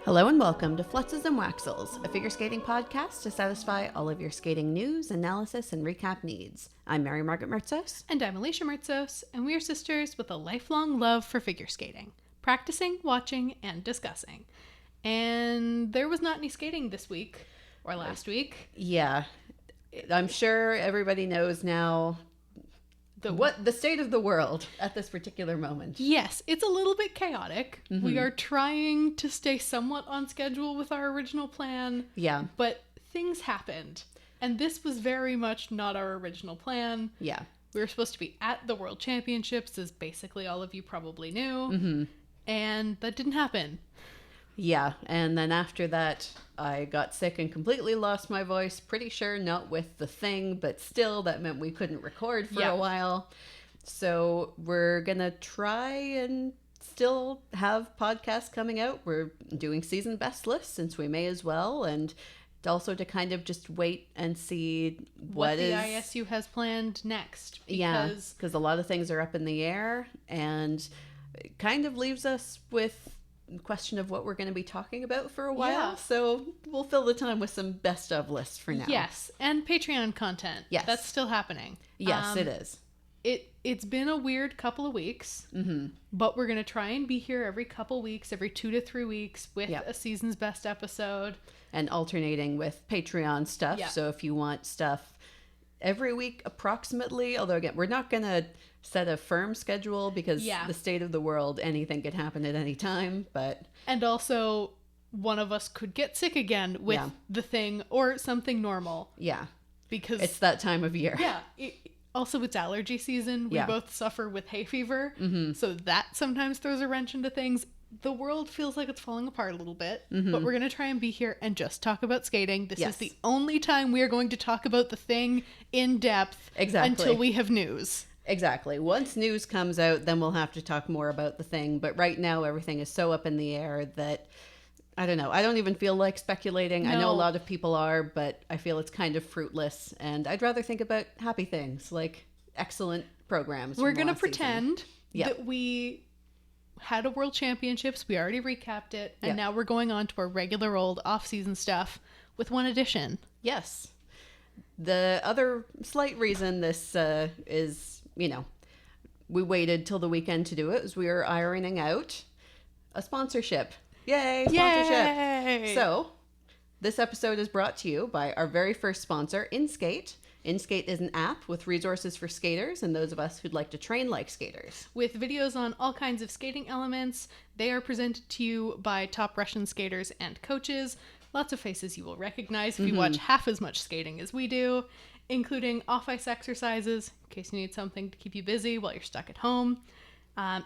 Hello and welcome to Flutzes and Waxels, a figure skating podcast to satisfy all of your skating news, analysis, and recap needs. I'm Mary Margaret Mertzos. And I'm Alicia Mertzos, and we are sisters with a lifelong love for figure skating, practicing, watching, and discussing. And there was not any skating this week, or last week. Yeah, I'm sure everybody knows now the state of the world at this particular moment. Yes, it's a little bit chaotic. Mm-hmm. We are trying to stay somewhat on schedule with our original plan. Yeah. But things happened. And this was very much not our original plan. Yeah. We were supposed to be at the World Championships, as basically all of you probably knew. Mm-hmm. And that didn't happen. Yeah, and then after that, I got sick and completely lost my voice. Pretty sure not with the thing, but still, that meant we couldn't record for a while. So we're going to try and still have podcasts coming out. We're doing season best lists since we may as well, and also to kind of just wait and see what the ISU has planned next. Because a lot of things are up in the air, and it kind of leaves us with question of what we're going to be talking about for a while. Yeah. So we'll fill the time with some best of lists for now. Yes, and Patreon content. Yes. That's still happening. Yes, it is. It's been a weird couple of weeks, but we're going to try and be here every couple weeks, every 2 to 3 weeks with a season's best episode. And alternating with Patreon stuff. Yeah. So if you want stuff every week approximately, although again, we're not going to set a firm schedule because the state of the world, anything could happen at any time. And also one of us could get sick again with the thing or something normal. Yeah. Because it's that time of year. Yeah. Also, it's allergy season. We both suffer with hay fever. Mm-hmm. So that sometimes throws a wrench into things. The world feels like it's falling apart a little bit, but we're going to try and be here and just talk about skating. This is the only time we are going to talk about the thing in depth until we have news. Exactly. Once news comes out, then we'll have to talk more about the thing. But right now, everything is so up in the air that, I don't know. I don't even feel like speculating. No. I know a lot of people are, but I feel it's kind of fruitless. And I'd rather think about happy things, like excellent programs. We're going to pretend that we had a World Championships. We already recapped it. And now we're going on to our regular old off-season stuff with one addition. Yes. The other slight reason this is, we waited till the weekend to do it is we were ironing out a sponsorship. Yay, sponsorship. Yay! So, this episode is brought to you by our very first sponsor, InSkate. InSkate is an app with resources for skaters and those of us who'd like to train like skaters. With videos on all kinds of skating elements, they are presented to you by top Russian skaters and coaches. Lots of faces you will recognize if you watch half as much skating as we do, including off-ice exercises, in case you need something to keep you busy while you're stuck at home.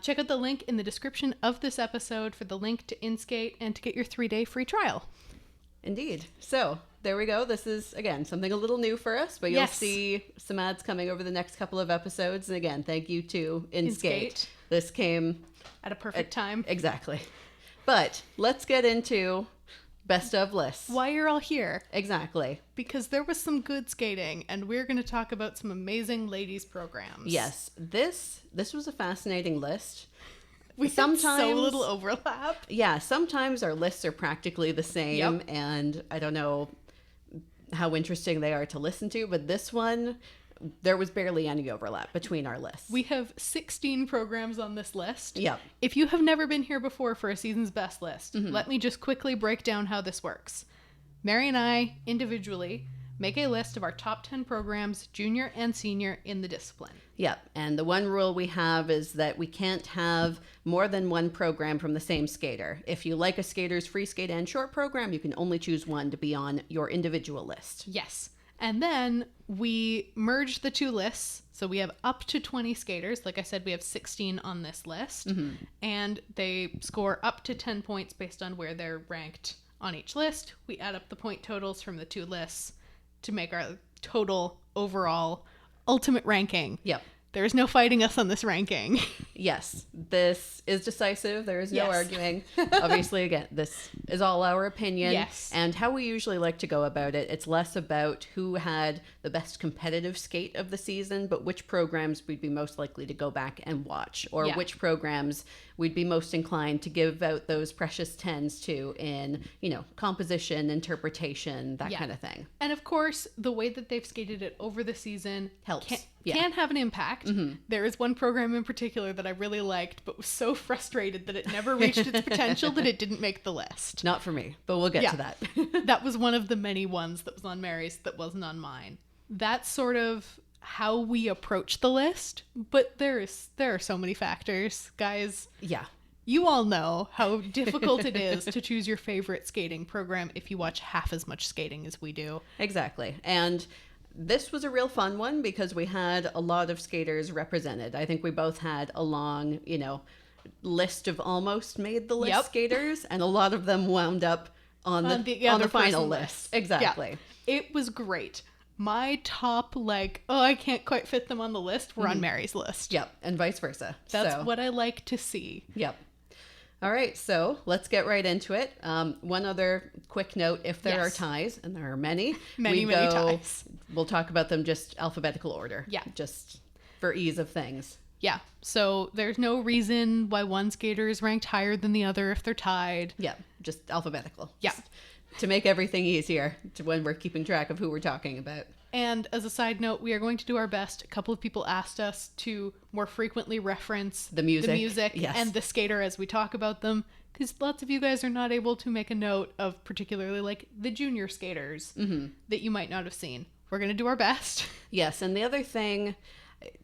Check out the link in the description of this episode for the link to InSkate and to get your 3-day free trial. Indeed. So, there we go. This is, again, something a little new for us, but you'll see some ads coming over the next couple of episodes. And again, thank you to InSkate. This came at a perfect time. Exactly. But let's get into best of lists. Why you're all here. Exactly. Because there was some good skating, and we're going to talk about some amazing ladies programs. Yes. This was a fascinating list. We sometimes had so little overlap. Yeah, sometimes our lists are practically the same, and I don't know how interesting they are to listen to, but this one, there was barely any overlap between our lists. We have 16 programs on this list. Yep. If you have never been here before for a season's best list, let me just quickly break down how this works. Mary and I, individually, make a list of our top 10 programs, junior and senior, in the discipline. Yep. And the one rule we have is that we can't have more than one program from the same skater. If you like a skater's free skate and short program, you can only choose one to be on your individual list. Yes. And then we merge the two lists. So we have up to 20 skaters. Like I said, we have 16 on this list. And they score up to 10 points based on where they're ranked on each list. We add up the point totals from the two lists to make our total overall ultimate ranking. Yep. There's no fighting us on this ranking. Yes, this is decisive. There is no Yes. arguing. Obviously, again, this is all our opinion. Yes. And how we usually like to go about it, it's less about who had the best competitive skate of the season, but which programs we'd be most likely to go back and watch, or Yeah. which programs we'd be most inclined to give out those precious tens to in, composition, interpretation, that Yeah. kind of thing. And of course, the way that they've skated it over the season Helps. Can, Yeah. can have an impact. There is one program in particular that I really liked, but was so frustrated that it never reached its potential that it didn't make the list. Not for me, but we'll get to that. That was one of the many ones that was on Mary's that wasn't on mine. That's sort of how we approach the list, but there are so many factors, guys. Yeah. You all know how difficult it is to choose your favorite skating program if you watch half as much skating as we do. Exactly. And this was a real fun one because we had a lot of skaters represented. I think we both had a long, list of almost made the list Yep. skaters, and a lot of them wound up on the other final person list. Exactly. Yeah. It was great. My top, I can't quite fit them on the list, were on Mary's list. Yep. And vice versa. That's what I like to see. Yep. All right, so let's get right into it. One other quick note, if there are Yes. ties, and there are many, Many ties. We'll talk about them just alphabetical order. Yeah. Just for ease of things. Yeah, so there's no reason why one skater is ranked higher than the other if they're tied. Yeah, just alphabetical. Yeah. Just to make everything easier when we're keeping track of who we're talking about. And as a side note, we are going to do our best. A couple of people asked us to more frequently reference The music. Yes. and the skater as we talk about them, because lots of you guys are not able to make a note of particularly the junior skaters that you might not have seen. We're going to do our best. Yes, and the other thing,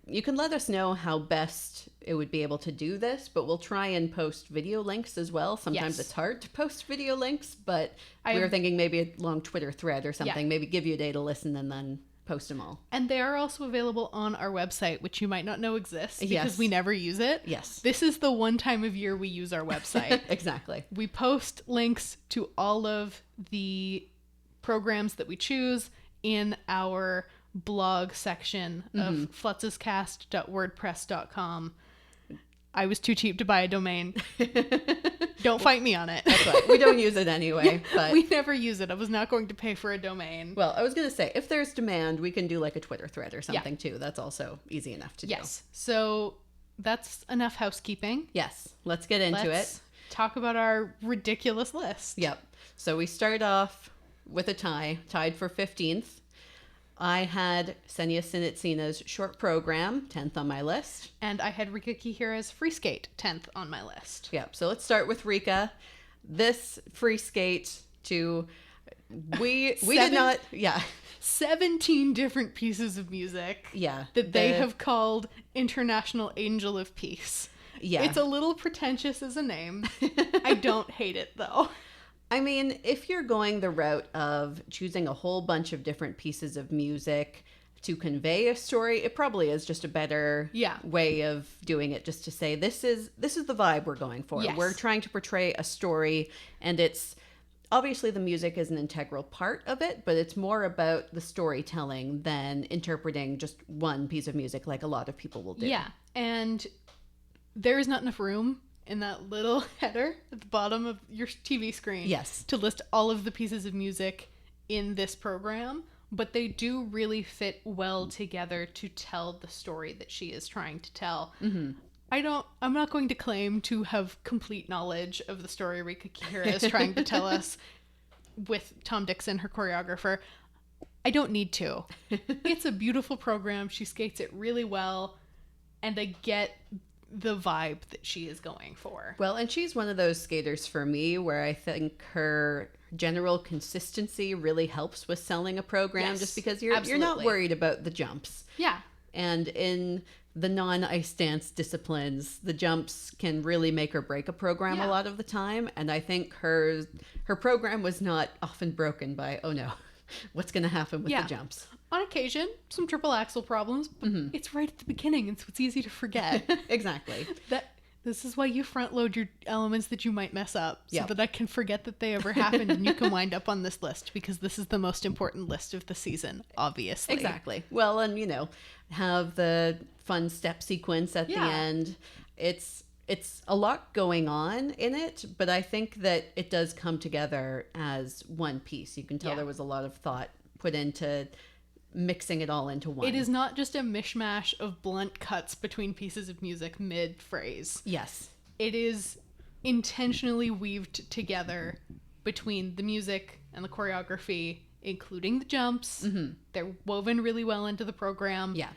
you can let us know how best it would be able to do this, but we'll try and post video links as well. Sometimes Yes. it's hard to post video links, but we I- were thinking maybe a long Twitter thread or something, maybe give you a day to listen and then post them all. And they are also available on our website, which you might not know exists because Yes. we never use it. Yes. This is the one time of year we use our website. Exactly. We post links to all of the programs that we choose in our blog section of flutzescast.wordpress.com. I was too cheap to buy a domain. Don't fight me on it. That's right. We don't use it anyway, but... We never use it. I was not going to pay for a domain. Well, I was going to say, if there's demand, we can do a Twitter thread or something too. That's also easy enough to do. Yes. So that's enough housekeeping. Yes. Let's get into Let's talk about our ridiculous list. Yep. So we start off with a tied for 15th. I had Senya Sinitsina's short program, 10th on my list. And I had Rika Kihira's free skate 10th on my list. Yep. So let's start with Rika. This free skate we did not, 17 different pieces of music yeah. that they have called International Angel of Peace. Yeah. It's a little pretentious as a name. I don't hate it though. I mean, if you're going the route of choosing a whole bunch of different pieces of music to convey a story, it probably is just a better way of doing it, just to say this is the vibe we're going for. Yes. We're trying to portray a story, and it's obviously the music is an integral part of it, but it's more about the storytelling than interpreting just one piece of music like a lot of people will do. Yeah. And there is not enough room in that little header at the bottom of your TV screen to list all of the pieces of music in this program, but they do really fit well together to tell the story that she is trying to tell. Mm-hmm. I'm not going to claim to have complete knowledge of the story Rika Kihira is trying to tell us with Tom Dixon, her choreographer. I don't need to. It's a beautiful program. She skates it really well, and I get the vibe that she is going for. Well, and she's one of those skaters for me where I think her general consistency really helps with selling a program, just because you're not worried about the jumps. Yeah. And in the non-ice dance disciplines, the jumps can really make or break a program a lot of the time. And I think her program was not often broken by, oh no, what's going to happen with the jumps? On occasion, some triple axel problems, but it's right at the beginning, and so it's easy to forget. Exactly. This is why you front load your elements that you might mess up, so that I can forget that they ever happened, and you can wind up on this list, because this is the most important list of the season, obviously. Exactly. Well, and have the fun step sequence at the end. it's a lot going on in it, but I think that it does come together as one piece. You can tell there was a lot of thought put into mixing it all into one. It is not just a mishmash of blunt cuts between pieces of music mid-phrase. Yes. It is intentionally weaved together between the music and the choreography, including the jumps. Mm-hmm. They're woven really well into the program. Yeah.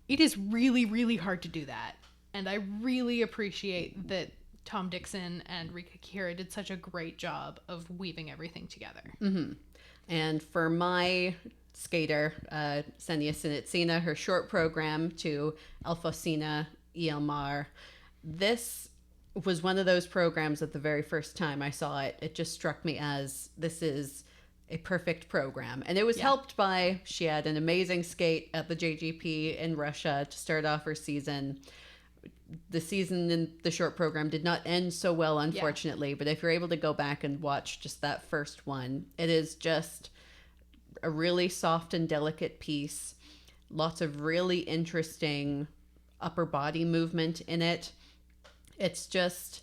It is really, really hard to do that. And I really appreciate that Tom Dixon and Rika Kihira did such a great job of weaving everything together. Mm-hmm. And for my skater, Senia Sinitsina, her short program to Alfosina Ielmar, this was one of those programs that the very first time I saw it, it just struck me as this is a perfect program. And it was helped by, she had an amazing skate at the JGP in Russia to start off her season. The season in the short program did not end so well, unfortunately, but if you're able to go back and watch just that first one, it is just a really soft and delicate piece. Lots of really interesting upper body movement in it. It's just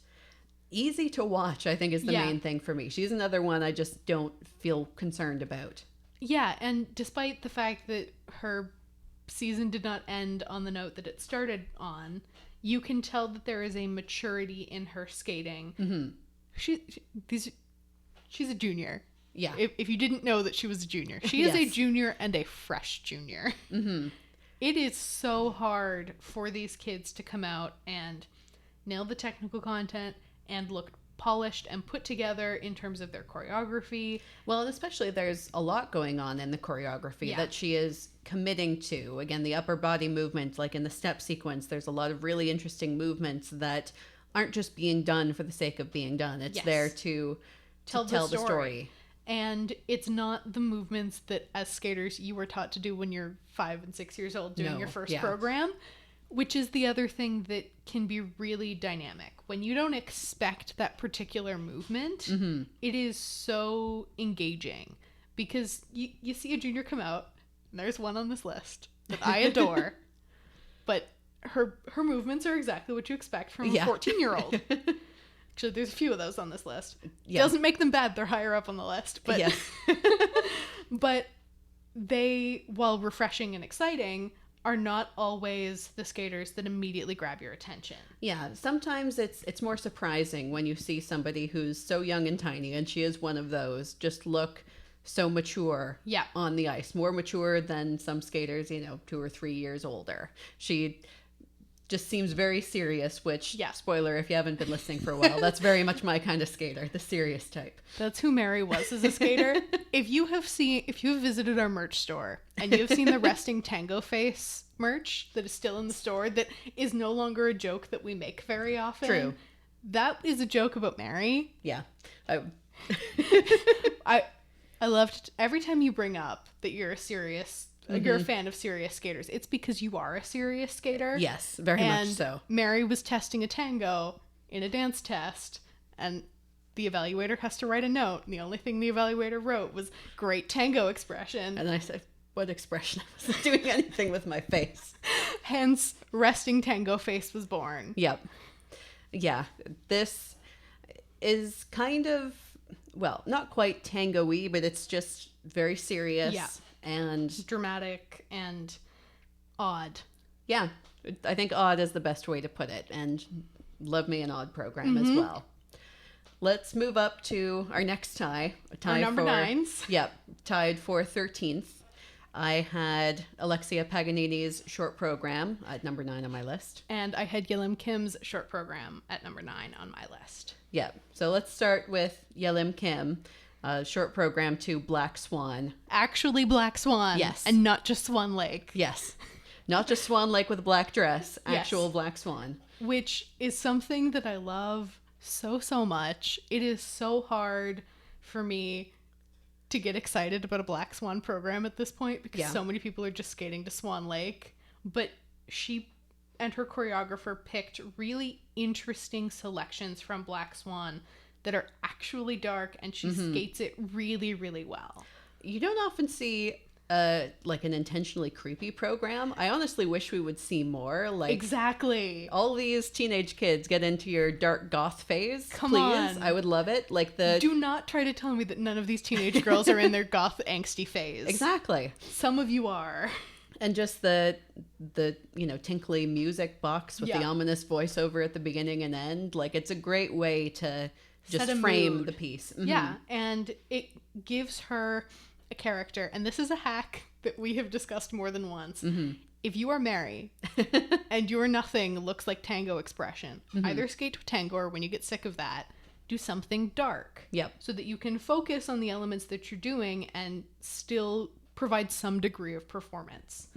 easy to watch, I think, is the main thing for me. She's another one I just don't feel concerned about. Yeah, and despite the fact that her season did not end on the note that it started on, you can tell that there is a maturity in her skating. Mm-hmm. She's a junior. Yeah. If you didn't know that she was a junior. She is a junior and a fresh junior. Mm-hmm. It is so hard for these kids to come out and nail the technical content and look polished and put together in terms of their choreography. Well, and especially there's a lot going on in the choreography that she is committing to. Again, the upper body movement, like in the step sequence, there's a lot of really interesting movements that aren't just being done for the sake of being done. It's there to tell the story. And it's not the movements that as skaters you were taught to do when you're 5 and 6 years old doing your first program, which is the other thing that can be really dynamic. When you don't expect that particular movement, it is so engaging because you see a junior come out, and there's one on this list that I adore, but her movements are exactly what you expect from a 14-year-old. Actually, there's a few of those on this list. Doesn't make them bad. They're higher up on the list. But, but they, while refreshing and exciting, are not always the skaters that immediately grab your attention. Yeah, sometimes it's more surprising when you see somebody who's so young and tiny, and she is one of those, just look so mature on the ice. More mature than some skaters, 2 or 3 years older. She just seems very serious, which, spoiler, if you haven't been listening for a while, that's very much my kind of skater, the serious type. That's who Mary was as a skater. If you have visited our merch store and you have seen the resting tango face merch that is still in the store, that is no longer a joke that we make very often. True. That is a joke about Mary. Yeah. I loved every time you bring up that you're a serious you're a fan of serious skaters. It's because you are a serious skater. Yes, very much so. Mary was testing a tango in a dance test, and the evaluator has to write a note, and the only thing the evaluator wrote was great tango expression. And I said, what expression? I wasn't doing anything with my face. Hence, resting tango face was born. Yep. Yeah, this is kind of, well, not quite tango-y, but it's just very serious. Yeah. And dramatic and odd. Yeah, I think odd is the best way to put it, and love me an odd program as well. Let's move up to our next tie. Our number 9s. Yep, tied for 13th. I had Alexia Paganini's short program at number 9 on my list. And I had Yelim Kim's short program at number 9 on my list. Yep, so let's start with Yelim Kim. Short program to Black Swan. Actually Black Swan. Yes. And not just Swan Lake. Yes. Not just Swan Lake with a black dress. Actual Black Swan. Which is something that I love so, so much. It is so hard for me to get excited about a Black Swan program at this point because so many people are just skating to Swan Lake. But she and her choreographer picked really interesting selections from Black Swan that are actually dark, and she skates it really, really well. You don't often see like an intentionally creepy program. I honestly wish we would see more. Like, exactly. All these teenage kids get into your dark goth phase. Come please. on. I would love it. Like Do not try to tell me that none of these teenage girls are in their goth angsty phase. Exactly. Some of you are. And just the tinkly music box with the ominous voiceover at the beginning and end. Like, it's a great way to just frame the piece. Mm-hmm. Yeah, and it gives her a character, and this is a hack that we have discussed more than once. Mm-hmm. If you are Mary and your nothing looks like Tango expression, either skate to Tango, or when you get sick of that, do something dark. Yep. So that you can focus on the elements that you're doing and still provide some degree of performance,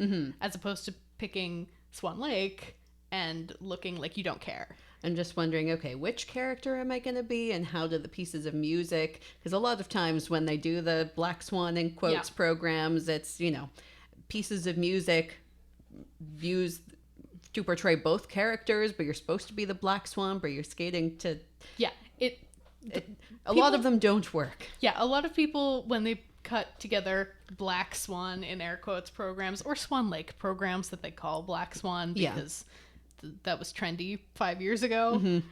as opposed to picking Swan Lake and looking like you don't care. I'm just wondering, okay, which character am I going to be, and how do the pieces of music, because a lot of times when they do the Black Swan in quotes programs, it's, pieces of music used to portray both characters, but you're supposed to be the Black Swan, but you're skating to... Yeah, a lot of them don't work. Yeah, a lot of people, when they cut together Black Swan in air quotes programs, or Swan Lake programs that they call Black Swan because... that was trendy 5 years ago.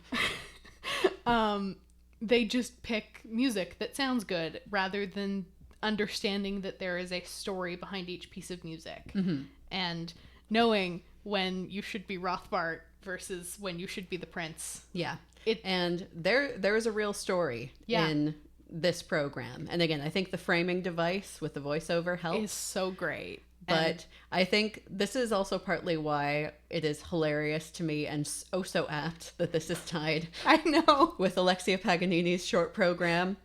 They just pick music that sounds good rather than understanding that there is a story behind each piece of music and knowing when you should be Rothbart versus when you should be the Prince. Yeah. And there is a real story in this program. And again, I think the framing device with the voiceover helps. Is so great. But I think this is also partly why it is hilarious to me and so apt that this is tied. I know. With Alexia Paganini's short program,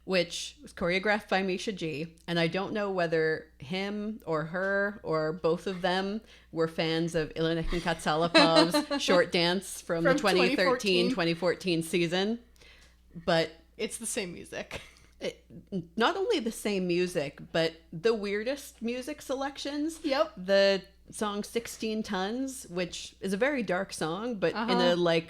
which was choreographed by Misha G. And I don't know whether him or her or both of them were fans of Ilyich and Katsalapov's short dance from the 2013-2014 season. But it's the same music. Not only the same music, but the weirdest music selections. Yep. The song 16 Tons, which is a very dark song, but in a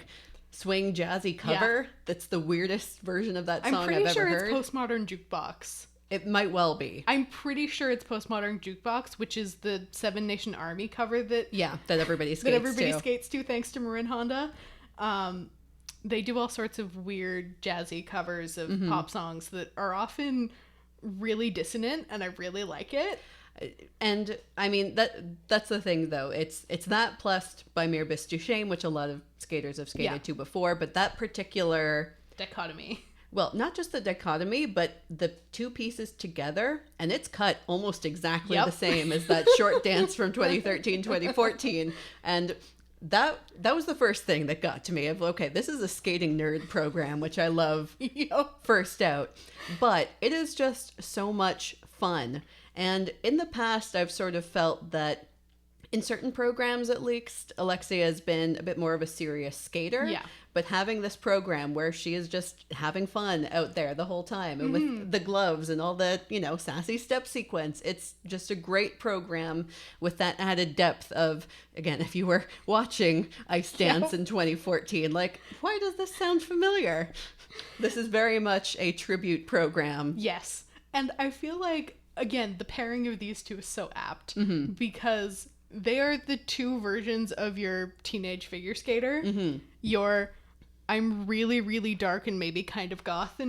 swing jazzy cover, that's the weirdest version of that song I've ever heard. I'm pretty sure it's Postmodern Jukebox. It might well be. I'm pretty sure it's Postmodern Jukebox, which is the Seven Nation Army cover that everybody skates to, thanks to Marin Honda. They do all sorts of weird jazzy covers of pop songs that are often really dissonant, and I really like it. And I mean, that's the thing though. It's that plus By Mir Bis Du Shame, which a lot of skaters have skated to before, but that particular dichotomy. Well, not just the dichotomy, but the two pieces together, and it's cut almost exactly the same as that short dance from 2013-2014. And that was the first thing that got to me of, okay, this is a skating nerd program, which I love first out. But it is just so much fun. And in the past, I've sort of felt that in certain programs, at least, Alexia has been a bit more of a serious skater. Yeah. But having this program where she is just having fun out there the whole time, and with the gloves and all the, sassy step sequence, it's just a great program with that added depth of, again, if you were watching Ice Dance in 2014, like, why does this sound familiar? This is very much a tribute program. Yes. And I feel like, again, the pairing of these two is so apt because they are the two versions of your teenage figure skater. Your I'm really, really dark and maybe kind of goth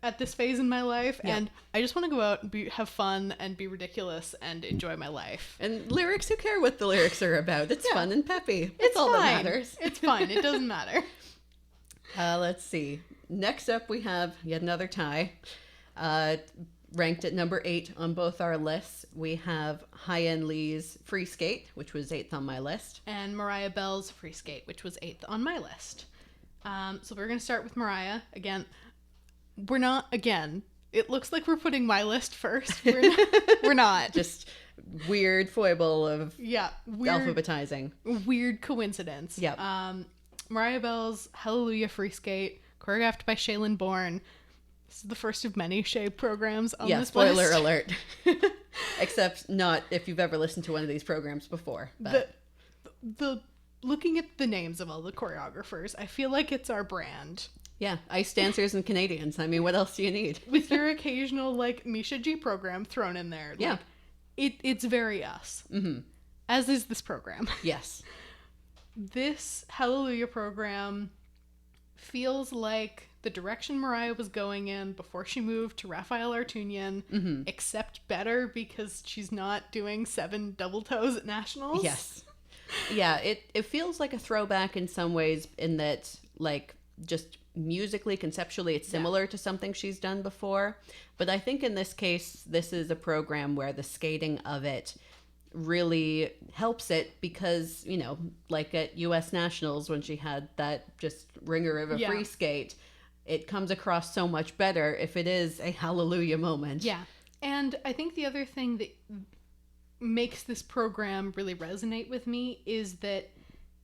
at this phase in my life, and I just want to go out and have fun and be ridiculous and enjoy my life. And lyrics, who care what the lyrics are about? It's fun and peppy. It's all fine. That matters. It's fine. It doesn't matter. Let's see. Next up, we have yet another tie. Ranked at number 8 on both our lists, we have Hyen Lee's Free Skate, which was 8th on my list. And Mariah Bell's Free Skate, which was 8th on my list. So we're going to start with Mariah. Again, it looks like we're putting my list first. We're not. Just weird foible of alphabetizing. Weird coincidence. Yep. Mariah Bell's Hallelujah Free Skate, choreographed by Shaylin Bourne. This is the first of many Shay programs on this list. Spoiler alert. Except not if you've ever listened to one of these programs before. But. The looking at the names of all the choreographers, I feel like it's our brand. Yeah, ice dancers and Canadians. I mean, what else do you need? With your occasional, Misha G program thrown in there. It's very us. Mm-hmm. As is this program. Yes. This Hallelujah program feels like the direction Mariah was going in before she moved to Raphael Artunian, mm-hmm. except better because she's not doing 7 double toes at nationals. Yes. Yeah, it feels like a throwback in some ways in that, like, just musically, conceptually, it's similar to something she's done before. But I think in this case, this is a program where the skating of it really helps it because, you know, like at US Nationals when she had that just ringer of a free skate, it comes across so much better if it is a hallelujah moment. Yeah. And I think the other thing that makes this program really resonate with me is that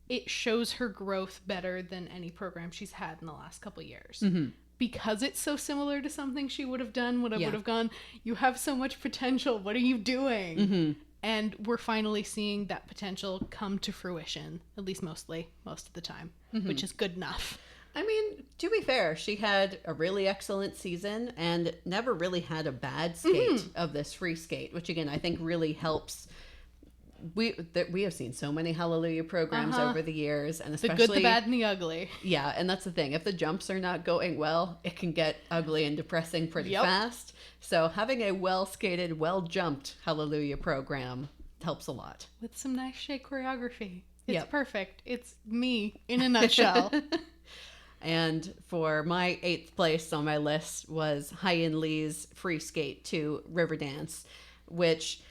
it shows her growth better than any program she's had in the last couple of years. Mm-hmm. Because it's so similar to something she would have done, would have gone, you have so much potential, what are you doing? Mm-hmm. And we're finally seeing that potential come to fruition, at least most of the time, which is good enough. I mean, to be fair, she had a really excellent season and never really had a bad skate of this free skate, which again, I think really helps. We have seen so many Hallelujah programs over the years, and especially the good, the bad, and the ugly. Yeah, and that's the thing. If the jumps are not going well, it can get ugly and depressing pretty fast. So having a well-skated, well-jumped Hallelujah program helps a lot. With some nice shake choreography. It's perfect. It's me in a nutshell. And for my 8th place on my list was Hyen Lee's free skate to Riverdance, which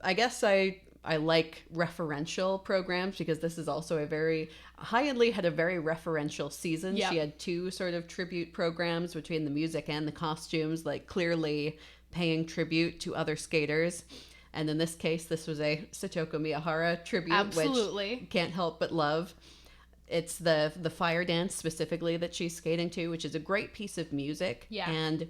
I guess I like referential programs because this is also a very... Hyen Lee had a very referential season. She had 2 sort of tribute programs between the music and the costumes, like clearly paying tribute to other skaters. And in this case, this was a Satoko Miyahara tribute, which can't help but love. It's the fire dance specifically that she's skating to, which is a great piece of music. Yeah. And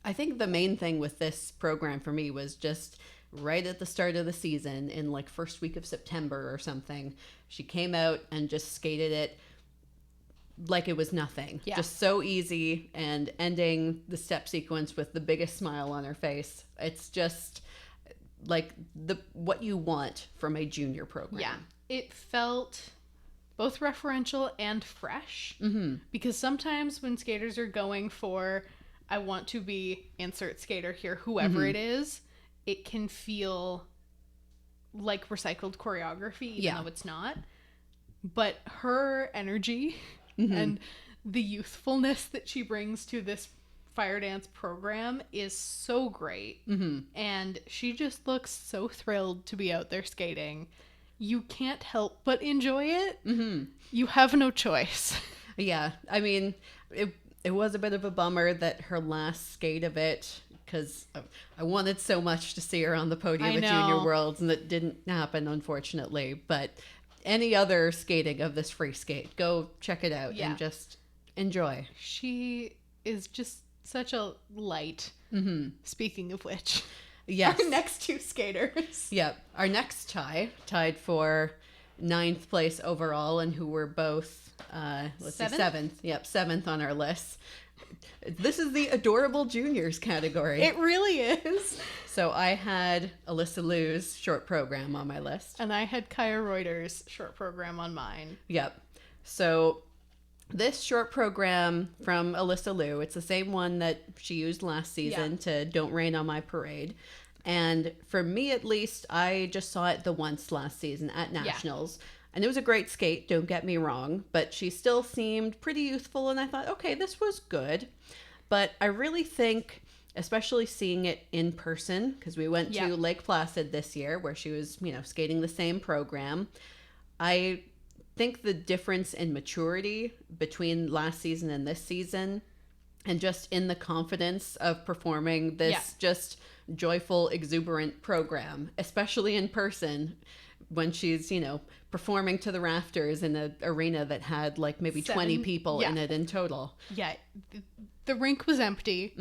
I think the main thing with this program for me was just right at the start of the season in like first week of September or something. She came out and just skated it like it was nothing. Yeah. Just so easy, and ending the step sequence with the biggest smile on her face. It's just like what you want from a junior program. Yeah. It felt both referential and fresh. Because sometimes when skaters are going for, I want to be insert skater here, whoever it is, it can feel like recycled choreography, even though it's not. But her energy and the youthfulness that she brings to this fire dance program is so great. And she just looks so thrilled to be out there skating. You can't help but enjoy it. You have no choice. Yeah, I mean, it was a bit of a bummer that her last skate of it, because I wanted so much to see her on the podium at Junior Worlds, and that didn't happen, unfortunately. But any other skating of this free skate, go check it out and just enjoy. She is just such a light. Speaking of which... Yes. Our next 2 skaters. Yep. Our next tied for 9th place overall, and who were both, seventh. Yep, 7th on our list. This is the adorable juniors category. It really is. So I had Alyssa Liu's short program on my list. And I had Kaya Reuter's short program on mine. Yep. So this short program from Alyssa Liu, it's the same one that she used last season to Don't Rain on My Parade. And for me, at least, I just saw it the once last season at Nationals. And it was a great skate, don't get me wrong. But she still seemed pretty youthful. And I thought, okay, this was good. But I really think, especially seeing it in person, because we went to Lake Placid this year where she was, skating the same program. I think the difference in maturity between last season and this season, and just in the confidence of performing this just joyful, exuberant program, especially in person, when she's, performing to the rafters in an arena that had like maybe 20 people in it in total. Yeah. The rink was empty.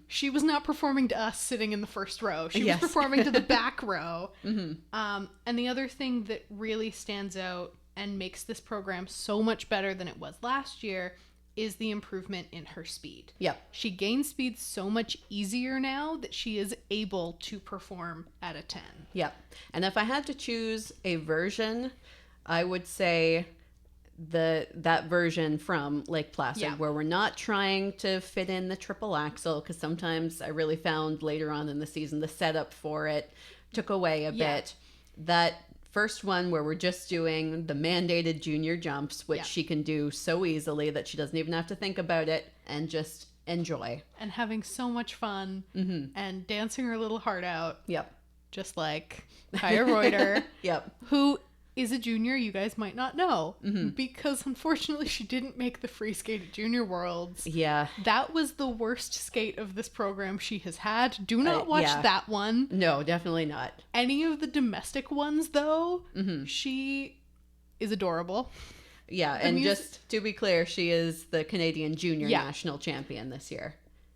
She was not performing to us sitting in the first row. She was performing to the back row. And the other thing that really stands out and makes this program so much better than it was last year is the improvement in her speed. Yep. She gains speed so much easier now that she is able to perform at a 10. Yep. And if I had to choose a version, I would say that version from Lake Placid, where we're not trying to fit in the triple axel, because sometimes I really found later on in the season the setup for it took away a bit. That first one where we're just doing the mandated junior jumps, which she can do so easily that she doesn't even have to think about it and just enjoy. And having so much fun and dancing her little heart out. Yep. Just like Kaya Reuter. Yep. Who is a junior you guys might not know, because unfortunately she didn't make the free skate at Junior Worlds. Yeah. That was the worst skate of this program she has had. Do not watch that one. No, definitely not. Any of the domestic ones, though, she is adorable. Yeah, and just to be clear, she is the Canadian junior national champion this year.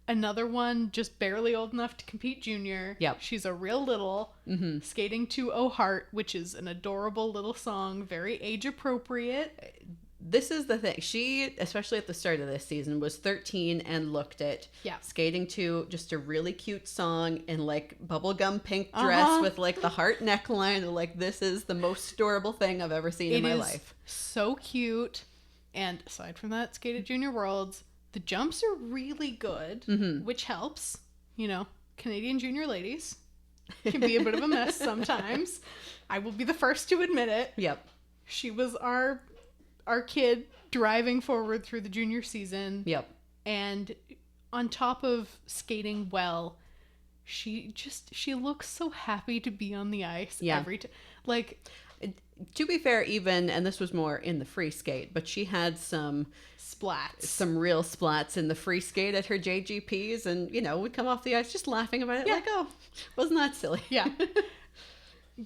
Another one just barely old enough to compete junior. Yep. She's a real little. Skating to Oh Heart, which is an adorable little song, very age appropriate. This is the thing. She, especially at the start of this season, was 13 and looked it. Yeah. Skating to just a really cute song in like bubblegum pink dress with like the heart neckline. Like, this is the most adorable thing I've ever seen in my life. So cute. And aside from that, skate at Junior Worlds. The jumps are really good, which helps. You know, Canadian junior ladies can be a bit of a mess sometimes. I will be the first to admit it. Yep. She was our kid driving forward through the junior season. Yep. And on top of skating well, she looks so happy to be on the ice every time. Like, to be fair, even, and this was more in the free skate, but she had some real splats in the free skate at her JGPs, and, you know, would come off the ice just laughing about it, like, oh, wasn't that silly? Yeah.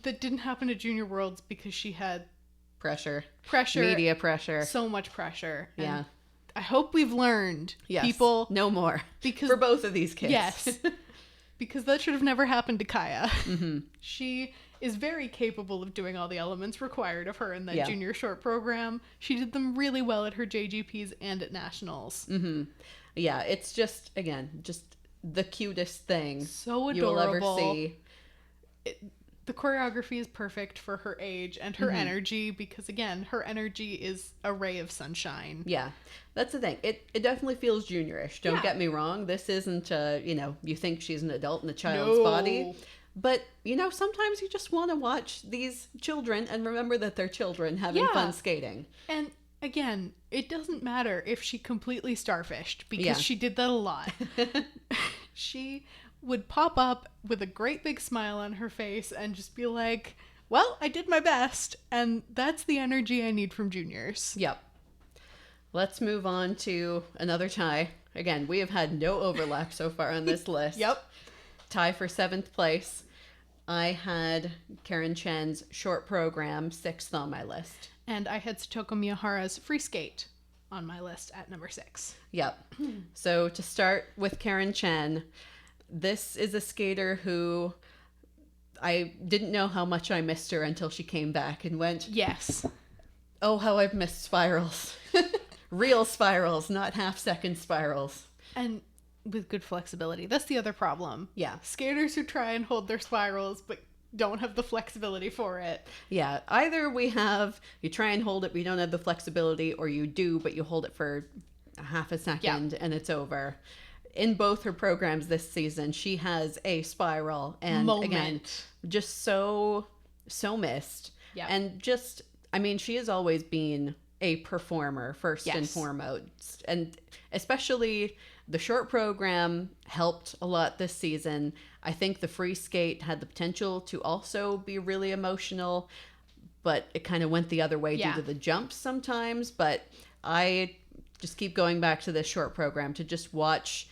That didn't happen at Junior Worlds because she had pressure, media pressure, so much pressure. Yeah. And I hope we've learned, people, no more, because for both of these kids. Yes. Because that should have never happened to Kaya. She is very capable of doing all the elements required of her in that junior short program. She did them really well at her JGPs and at nationals. Yeah, it's just, again, just the cutest thing so adorable. You will ever see. The choreography is perfect for her age and her energy, because, again, her energy is a ray of sunshine. Yeah, that's the thing. It definitely feels juniorish. Don't get me wrong. This isn't, you know, you think she's an adult in a child's body. But, you know, sometimes you just want to watch these children and remember that they're children having fun skating. And, again, it doesn't matter if she completely starfished, because she did that a lot. She would pop up with a great big smile on her face and just be like, well, I did my best. And that's the energy I need from juniors. Yep. Let's move on to another tie. Again, we have had no overlap so far on this list. Yep. Tie for 7th place. I had Karen Chen's short program 6th on my list. And I had Satoko Miyahara's free skate on my list at number 6. Yep. So to start with Karen Chen, this is a skater who I didn't know how much I missed her until she came back and went, yes. Oh, how I've missed spirals. Real spirals, not half-second spirals. And with good flexibility. That's the other problem. Yeah. Skaters who try and hold their spirals but don't have the flexibility for it. Yeah. Either you try and hold it, but you don't have the flexibility, or you do, but you hold it for half a second and it's over. In both her programs this season, she has a spiral and again, just so missed. Yeah. And just, I mean, she has always been a performer first and foremost. And especially the short program helped a lot this season. I think the free skate had the potential to also be really emotional, but it kind of went the other way due to the jumps sometimes. But I just keep going back to this short program to just watch,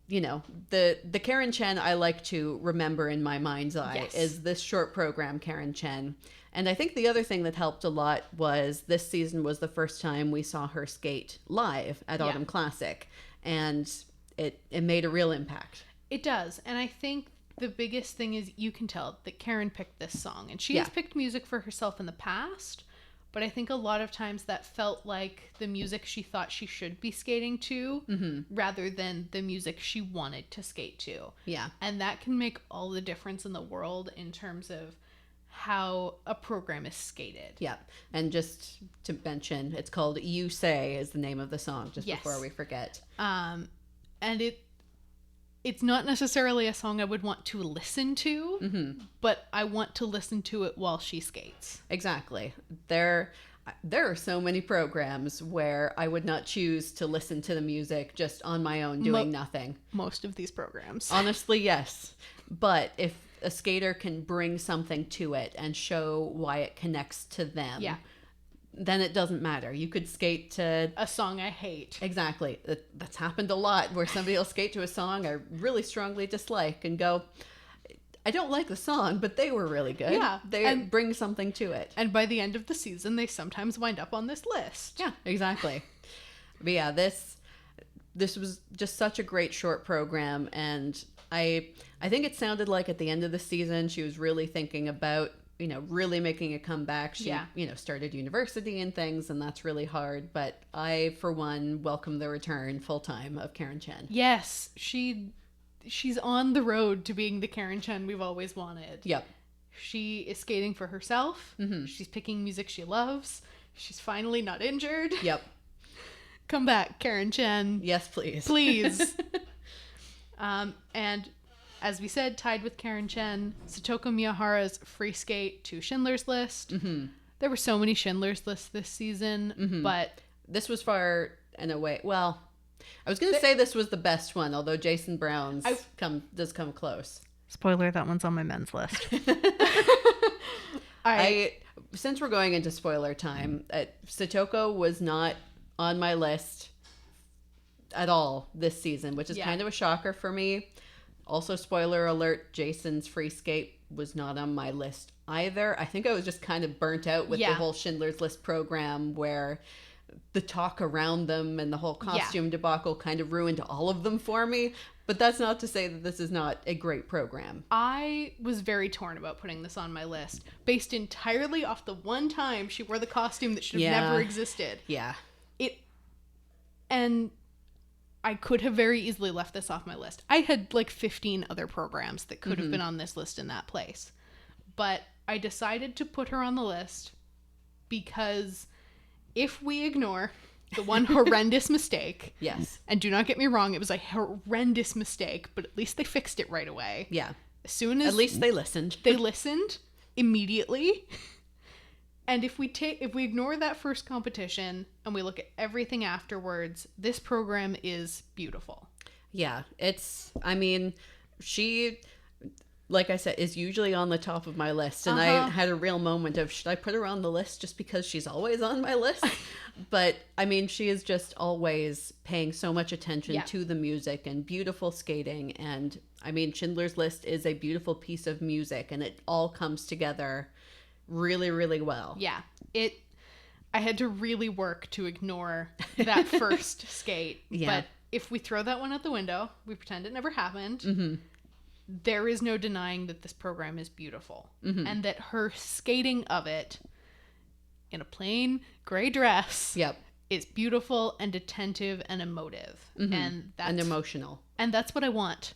you know, the Karen Chen I like to remember in my mind's eye is this short program Karen Chen. And I think the other thing that helped a lot was this season was the first time we saw her skate live at Autumn Classic. And it made a real impact. It does. And I think the biggest thing is you can tell that Karen picked this song. And she has picked music for herself in the past, but I think a lot of times that felt like the music she thought she should be skating to rather than the music she wanted to skate to. Yeah. And that can make all the difference in the world in terms of how a program is skated. Yeah. And just to mention, it's called You Say is the name of the song, just Yes. before we forget. And it's not necessarily a song I would want to listen to, but I want to listen to it while she skates. Exactly. There are so many programs where I would not choose to listen to the music just on my own doing nothing. Most of these programs. Honestly, yes. But if a skater can bring something to it and show why it connects to them, then it doesn't matter. You could skate to a song I hate. Exactly. That's happened a lot, where somebody will skate to a song I really strongly dislike and go, I don't like the song, but they were really good. Yeah. They bring something to it. And by the end of the season, they sometimes wind up on this list. Yeah, exactly. But yeah, this was just such a great short program, and I think it sounded like at the end of the season she was really thinking about, really making a comeback. She, started university and things, and that's really hard. But I, for one, welcome the return full-time of Karen Chen. Yes, she's on the road to being the Karen Chen we've always wanted. Yep. She is skating for herself. She's picking music she loves. She's finally not injured. Yep. Come back, Karen Chen. Yes, please. Please. And as we said, tied with Karen Chen, Satoko Miyahara's free skate to Schindler's List. There were so many Schindler's Lists this season, but this was far in a way. Well, I was going to say this was the best one, although Jason Brown's does come close. Spoiler, that one's on my men's list. Since we're going into spoiler time, Satoko was not on my list at all this season, which is kind of a shocker for me. Also, spoiler alert, Jason's free skate was not on my list either. I think I was just kind of burnt out with the whole Schindler's List program, where the talk around them and the whole costume debacle kind of ruined all of them for me. But that's not to say that this is not a great program. I was very torn about putting this on my list, based entirely off the one time she wore the costume that should have never existed. Yeah. And I could have very easily left this off my list. I had like 15 other programs that could have been on this list in that place. But I decided to put her on the list because if we ignore the one horrendous mistake. Yes. And do not get me wrong, it was a horrendous mistake, but at least they fixed it right away. Yeah. At least they listened. They listened immediately. And if we ignore that first competition and we look at everything afterwards, this program is beautiful. Yeah, she, like I said, is usually on the top of my list. And I had a real moment of, should I put her on the list just because she's always on my list? But, she is just always paying so much attention to the music and beautiful skating. And, Schindler's List is a beautiful piece of music, and it all comes together really, really well. Yeah. I had to really work to ignore that first skate. Yeah. But if we throw that one out the window, we pretend it never happened, there is no denying that this program is beautiful. And that her skating of it in a plain gray dress is beautiful and attentive and emotive. And emotional. And that's what I want.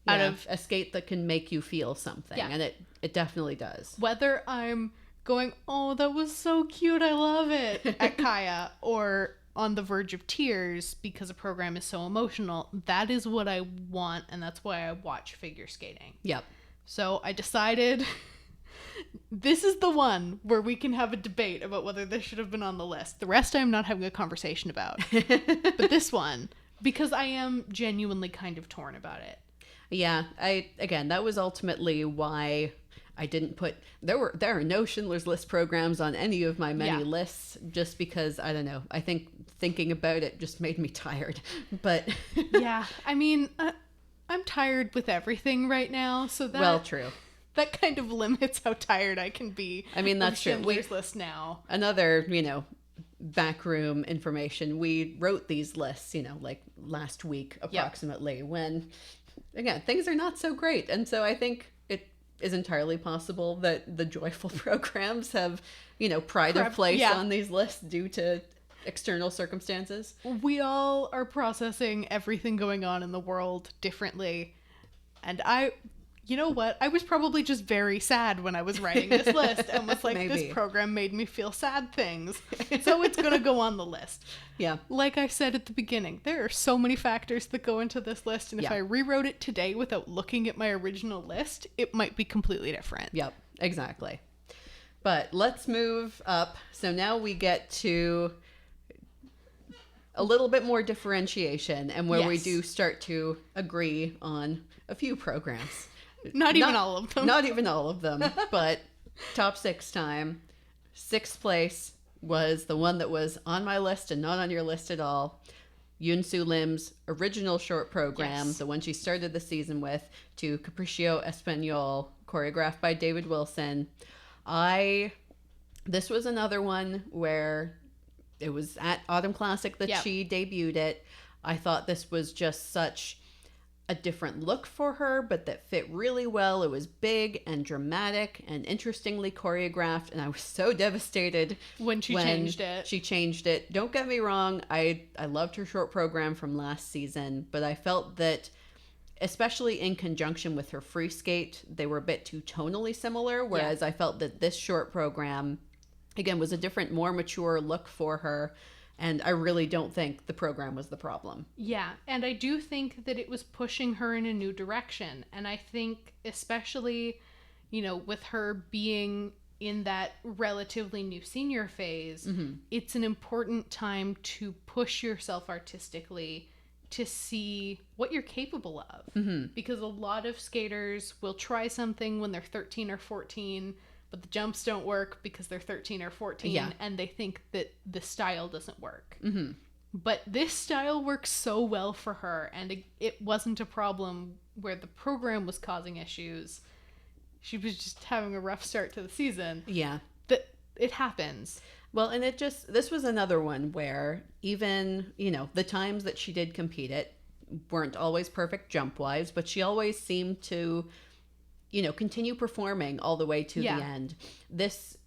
Out of a skate that can make you feel something. And it definitely does. Whether I'm going, oh, that was so cute, I love it, at Kaya, or on the verge of tears because a program is so emotional, that is what I want, and that's why I watch figure skating. Yep. So I decided this is the one where we can have a debate about whether this should have been on the list. The rest I'm not having a conversation about. But this one, because I am genuinely kind of torn about it. Yeah, that was ultimately why I didn't put, there are no Schindler's List programs on any of my many lists, just because, I don't know, I think thinking about it just made me tired. But yeah, I'm tired with everything right now, so true. That kind of limits how tired I can be. That's true. Schindler's List now. Another, backroom information. We wrote these lists, like last week approximately, when, again, things are not so great. And so I think is entirely possible that the joyful programs have, pride of place on these lists due to external circumstances. We all are processing everything going on in the world differently. And you know what? I was probably just very sad when I was writing this list and was like, this program made me feel sad things. So it's going to go on the list. Yeah. Like I said at the beginning, there are so many factors that go into this list. And if I rewrote it today without looking at my original list, it might be completely different. Yep, exactly. But let's move up. So now we get to a little bit more differentiation and where we do start to agree on a few programs. Not even all of them. Not even all of them, but top 6 time. 6th place was the one that was on my list and not on your list at all. Yoon-Soo Lim's original short program, the one she started the season with, to Capriccio Español, choreographed by David Wilson. This was another one where it was at Autumn Classic that she debuted it. I thought this was just such a different look for her, but that fit really well. It was big and dramatic and interestingly choreographed, and I was so devastated when she changed it. Don't get me wrong, I loved her short program from last season, but I felt that, especially in conjunction with her free skate, they were a bit too tonally similar, whereas I felt that this short program, again, was a different, more mature look for her. And I really don't think the program was the problem. Yeah, and I do think that it was pushing her in a new direction. And I think especially, with her being in that relatively new senior phase, it's an important time to push yourself artistically to see what you're capable of. Because a lot of skaters will try something when they're 13 or 14, but the jumps don't work because they're 13 or 14 and they think that the style doesn't work. But this style works so well for her, and it wasn't a problem where the program was causing issues. She was just having a rough start to the season. Yeah. But it happens. Well, and this was another one where even, the times that she did compete it weren't always perfect jump-wise, but she always seemed to continue performing all the way to the end. This,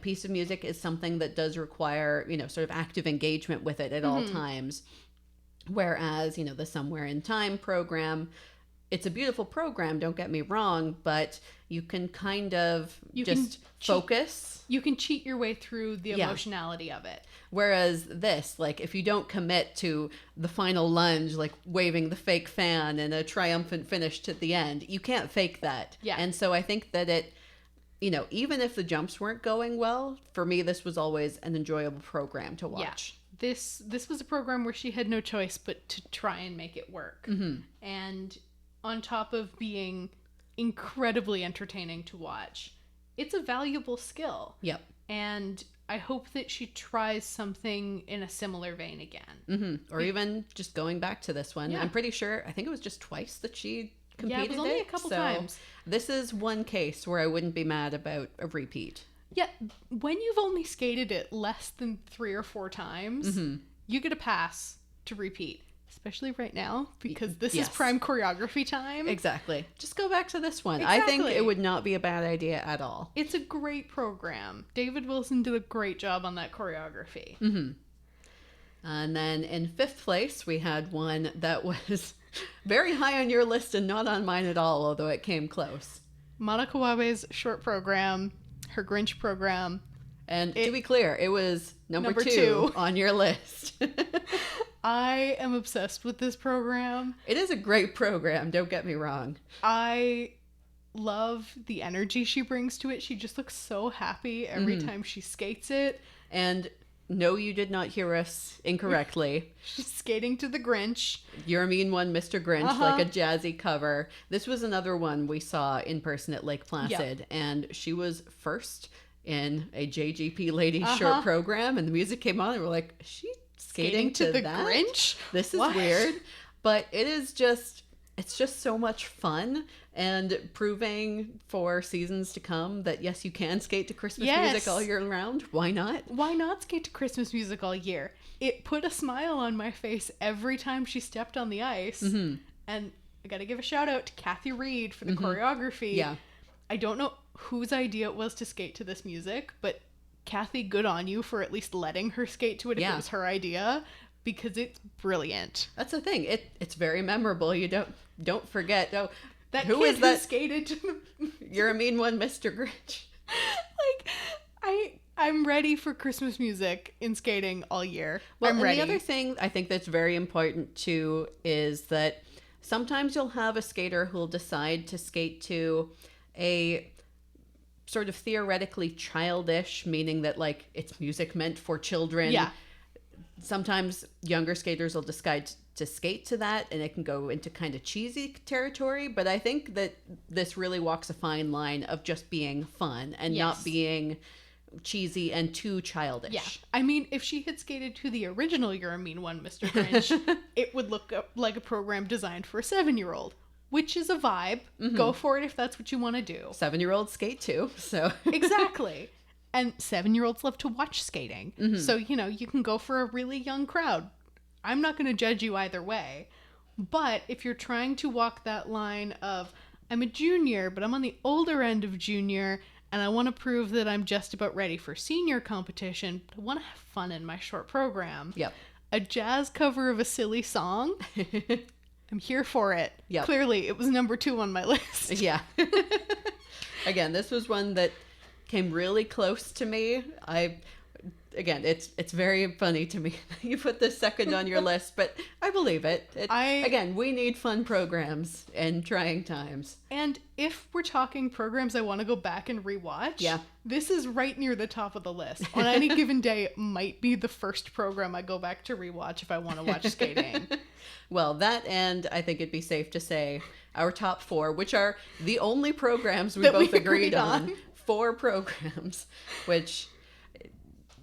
piece of music is something that does require, sort of active engagement with it at all times. Whereas, the Somewhere in Time program, it's a beautiful program, don't get me wrong, but you can kind of focus. You can cheat your way through the emotionality of it. Whereas this, like, if you don't commit to the final lunge, like waving the fake fan and a triumphant finish to the end, you can't fake that. Yeah. And so I think that it, even if the jumps weren't going well, for me, this was always an enjoyable program to watch. Yeah. This was a program where she had no choice but to try and make it work. And on top of being incredibly entertaining to watch, it's a valuable skill. Yep. And I hope that she tries something in a similar vein again. Or even just going back to this one. I'm pretty sure, I think it was just twice that she competed. Yeah, it was only a couple times. This is one case where I wouldn't be mad about a repeat. Yeah, when you've only skated it less than 3 or 4 times, you get a pass to repeat. Especially right now, because this is prime choreography time. Exactly. Just go back to this one. Exactly. I think it would not be a bad idea at all. It's a great program. David Wilson did a great job on that choreography. And then in 5th place, we had one that was very high on your list and not on mine at all, although it came close. Monica Wabe's short program, her Grinch program. And to be clear, it was number 2 on your list. I am obsessed with this program. It is a great program, don't get me wrong. I love the energy she brings to it. She just looks so happy every time she skates it. And no, you did not hear us incorrectly. She's skating to the Grinch. You're a Mean One, Mr. Grinch, like a jazzy cover. This was another one we saw in person at Lake Placid, and she was first in a JGP Ladies short program, and the music came on, and we're like, is she skating to the Grinch? This is weird, but it's just so much fun, and proving for seasons to come that yes, you can skate to Christmas music all year round. Why not? Why not skate to Christmas music all year? It put a smile on my face every time she stepped on the ice. And I gotta give a shout out to Kathy Reed for the choreography. I don't know whose idea it was to skate to this music, but Kathy, good on you for at least letting her skate to it if it was her idea, because it's brilliant. That's the thing. It's very memorable. You don't forget. Oh, that who kid is that? Who skated to You're a mean one, Mr. Grinch. I'm ready for Christmas music in skating all year. Well, I'm ready. The other thing I think that's very important too is that sometimes you'll have a skater who'll decide to skate to a sort of theoretically childish, meaning that like it's music meant for children. Yeah. Sometimes younger skaters will decide to skate to that, and it can go into kind of cheesy territory. But I think that this really walks a fine line of just being fun and not being cheesy and too childish. Yeah. I mean, if she had skated to the original You're a Mean One, Mr. Grinch, it would look like a program designed for a 7-year-old, which is a vibe. Mm-hmm. Go for it if that's what you want to do. 7-year-olds skate too, so. Exactly. And 7-year-olds love to watch skating. Mm-hmm. So, you can go for a really young crowd. I'm not going to judge you either way. But if you're trying to walk that line of, I'm a junior, but I'm on the older end of junior, and I want to prove that I'm just about ready for senior competition, but I want to have fun in my short program. Yep. A jazz cover of a silly song, I'm here for it. Yep. Clearly, it was number 2 on my list. Yeah. Again, this was one that came really close to me. Again, it's very funny to me you put this second on your list, but I believe it. Again, we need fun programs in trying times. And if we're talking programs I want to go back and rewatch, this is right near the top of the list. On any given day, it might be the first program I go back to rewatch if I want to watch skating. Well, that, and I think it'd be safe to say our top 4, which are the only programs we both agreed on. 4 programs, which...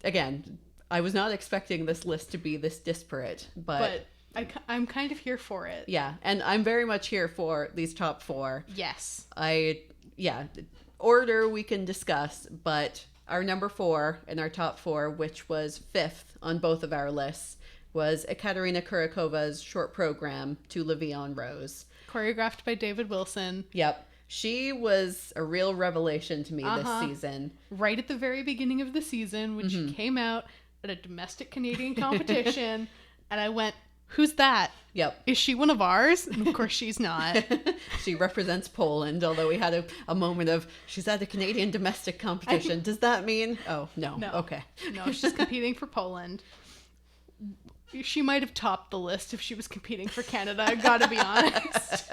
Again, I was not expecting this list to be this disparate, but I'm kind of here for it. Yeah, and I'm very much here for these top 4. Yes. Order we can discuss, but our number 4 in our top 4, which was 5th on both of our lists, was Ekaterina Kurikova's short program To La Vie en Rose. Choreographed by David Wilson. Yep. She was a real revelation to me this season. Right at the very beginning of the season, when she came out at a domestic Canadian competition, and I went, who's that? Yep. Is she one of ours? And of course she's not. She represents Poland, although we had a moment of, she's at a Canadian domestic competition. Does that mean? Oh, no. Okay. No, she's competing for Poland. She might have topped the list if she was competing for Canada, I gotta be honest.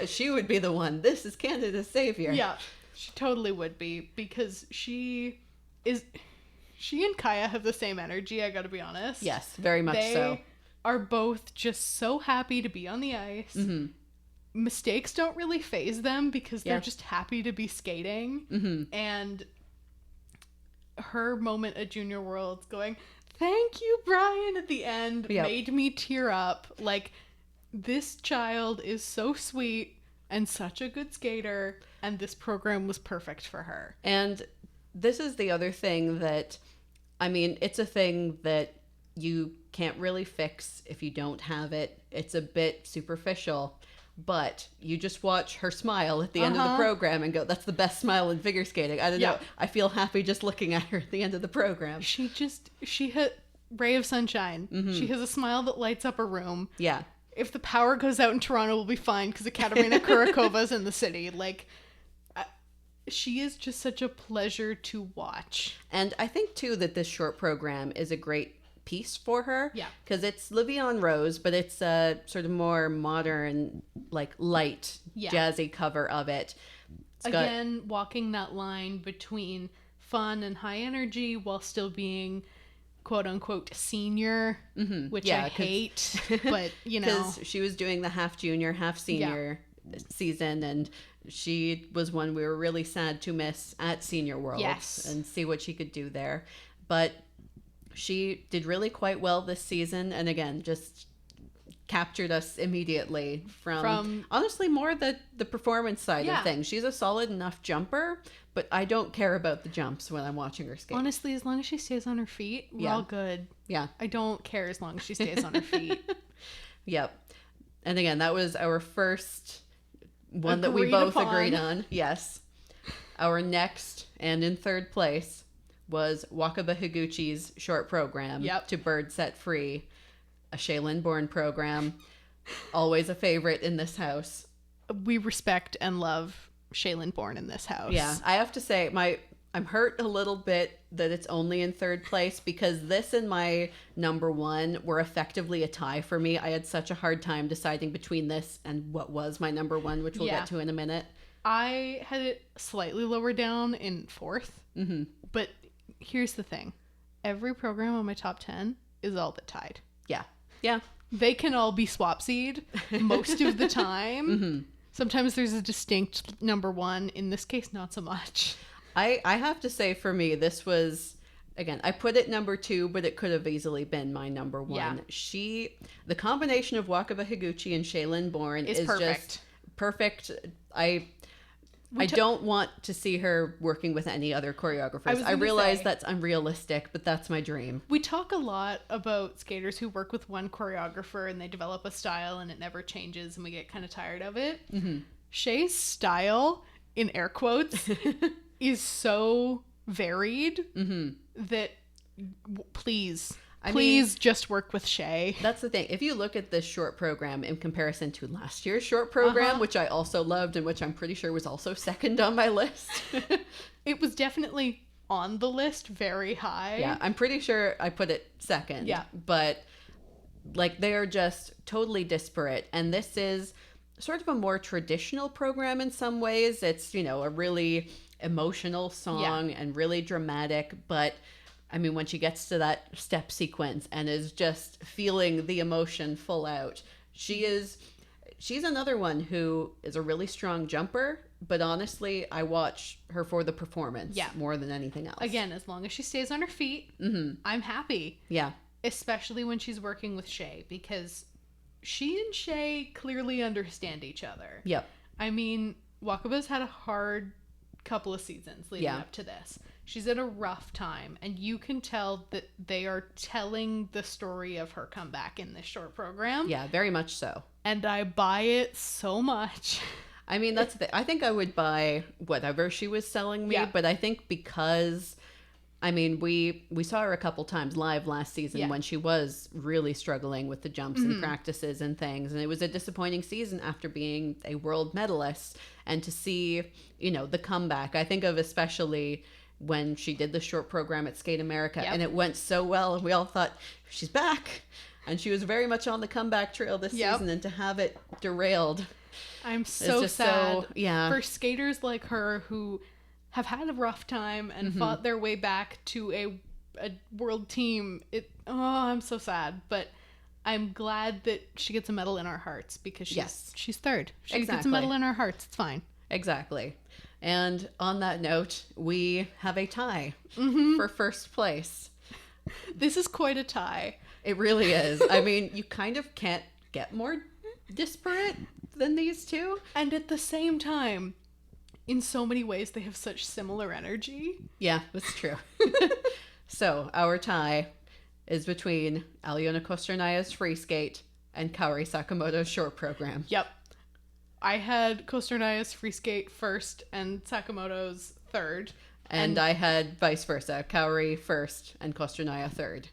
She would be the one. This is Canada's savior. Yeah, she totally would be, because she and Kaya have the same energy, I gotta be honest. Yes, very much so. They are both just so happy to be on the ice. Mm-hmm. Mistakes don't really faze them because they're just happy to be skating. Mm-hmm. And her moment at Junior Worlds going, thank you, Brian, at the end made me tear up. Like, this child is so sweet and such a good skater, and this program was perfect for her. And this is the other thing that, I mean, it's a thing that you can't really fix if you don't have it. It's a bit superficial, but you just watch her smile at the end of the program and go, that's the best smile in figure skating. I don't know. I feel happy just looking at her at the end of the program. She hit ray of sunshine. Mm-hmm. She has a smile that lights up a room. Yeah. If the power goes out in Toronto, we'll be fine because Ekaterina Kurikova's in the city. Like, she is just such a pleasure to watch. And I think, too, that this short program is a great piece for her. Yeah. Because it's La Vie en Rose, but it's a sort of more modern, like, light, jazzy cover of it. Again, walking that line between fun and high energy while still being quote-unquote senior, which I hate, but, Because she was doing the half junior, half senior season, and she was one we were really sad to miss at Senior Worlds and see what she could do there. But she did really quite well this season, and again, just captured us immediately from honestly more the performance side of things. She's a solid enough jumper, but I don't care about the jumps when I'm watching her skate. Honestly, as long as she stays on her feet, we're all good. Yeah. I don't care as long as she stays on her feet. Yep. And again, that was our first one that we both agreed on. Yes. Our next, and in third place, was Wakaba Higuchi's short program, To Bird Set Free, a Shaylin Bourne program. Always a favorite in this house. We respect and love Shaylin Bourne in this house. Yeah, I have to say, I'm hurt a little bit that it's only in third place, because this and my number one were effectively a tie for me. I had such a hard time deciding between this and what was my number one, which we'll get to in a minute. I had it slightly lower down in fourth, but here's the thing. Every program on my top 10 is all but tied. Yeah. Yeah. They can all be swapsied most of the time. Sometimes there's a distinct number one. In this case, not so much. I have to say, for me, this was, again, I put it number two, but it could have easily been my number one. Yeah. The combination of Wakaba Higuchi and Shaylin Bourne is perfect. Just perfect. I don't want to see her working with any other choreographers. I realize that's unrealistic, but that's my dream. We talk a lot about skaters who work with one choreographer and they develop a style and it never changes and we get kind of tired of it. Shay's style, in air quotes, is so varied that please just work with Shay. That's the thing. If you look at this short program in comparison to last year's short program, which I also loved and which I'm pretty sure was also second on my list. It was definitely on the list very high. Yeah, I'm pretty sure I put it second. Yeah. But like, they are just totally disparate. And this is sort of a more traditional program in some ways. It's, a really emotional song and really dramatic, but I mean, when she gets to that step sequence and is just feeling the emotion full out, she's another one who is a really strong jumper, but honestly, I watch her for the performance more than anything else. Again, as long as she stays on her feet, I'm happy. Yeah. Especially when she's working with Shay, because she and Shay clearly understand each other. Yep. I mean, Wakaba's had a hard couple of seasons leading up to this. She's at a rough time, and you can tell that they are telling the story of her comeback in this short program. Yeah, very much so. And I buy it so much. I mean, that's I think I would buy whatever she was selling me, but I think because, I mean, we saw her a couple times live last season when she was really struggling with the jumps and practices and things, and it was a disappointing season after being a world medalist, and to see, the comeback, I think of especially when she did the short program at Skate America, and it went so well, and we all thought, she's back, and she was very much on the comeback trail this season, and to have it derailed, I'm so sad for skaters like her who have had a rough time and fought their way back to a world team. I'm so sad, but I'm glad that she gets a medal in our hearts, because she's third. She gets a medal in our hearts. It's fine. Exactly. And on that note, we have a tie for first place. This is quite a tie. It really is. I mean, you kind of can't get more disparate than these two. And at the same time, in so many ways, they have such similar energy. Yeah, that's true. So, our tie is between Aliona Kosternaya's free skate and Kaori Sakamoto's short program. Yep. I had Kosternaya's free skate first and Sakamoto's third. And I had vice versa. Kaori first and Kosternaya third.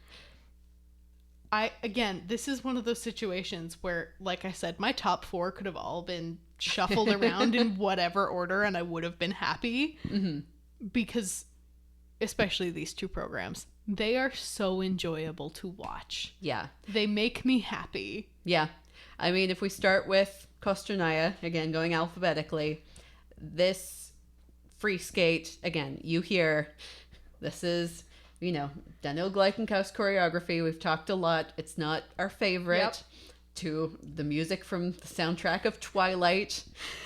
Again, this is one of those situations where, like I said, my top four could have all been shuffled around in whatever order and I would have been happy. Because, especially these two programs, they are so enjoyable to watch. Yeah. They make me happy. Yeah. I mean, if we start with Kosternaya, again, going alphabetically, this free skate, again, you hear, this is, Daniel Gleichenkaus choreography. We've talked a lot. It's not our favorite. Yep. To the music from the soundtrack of Twilight.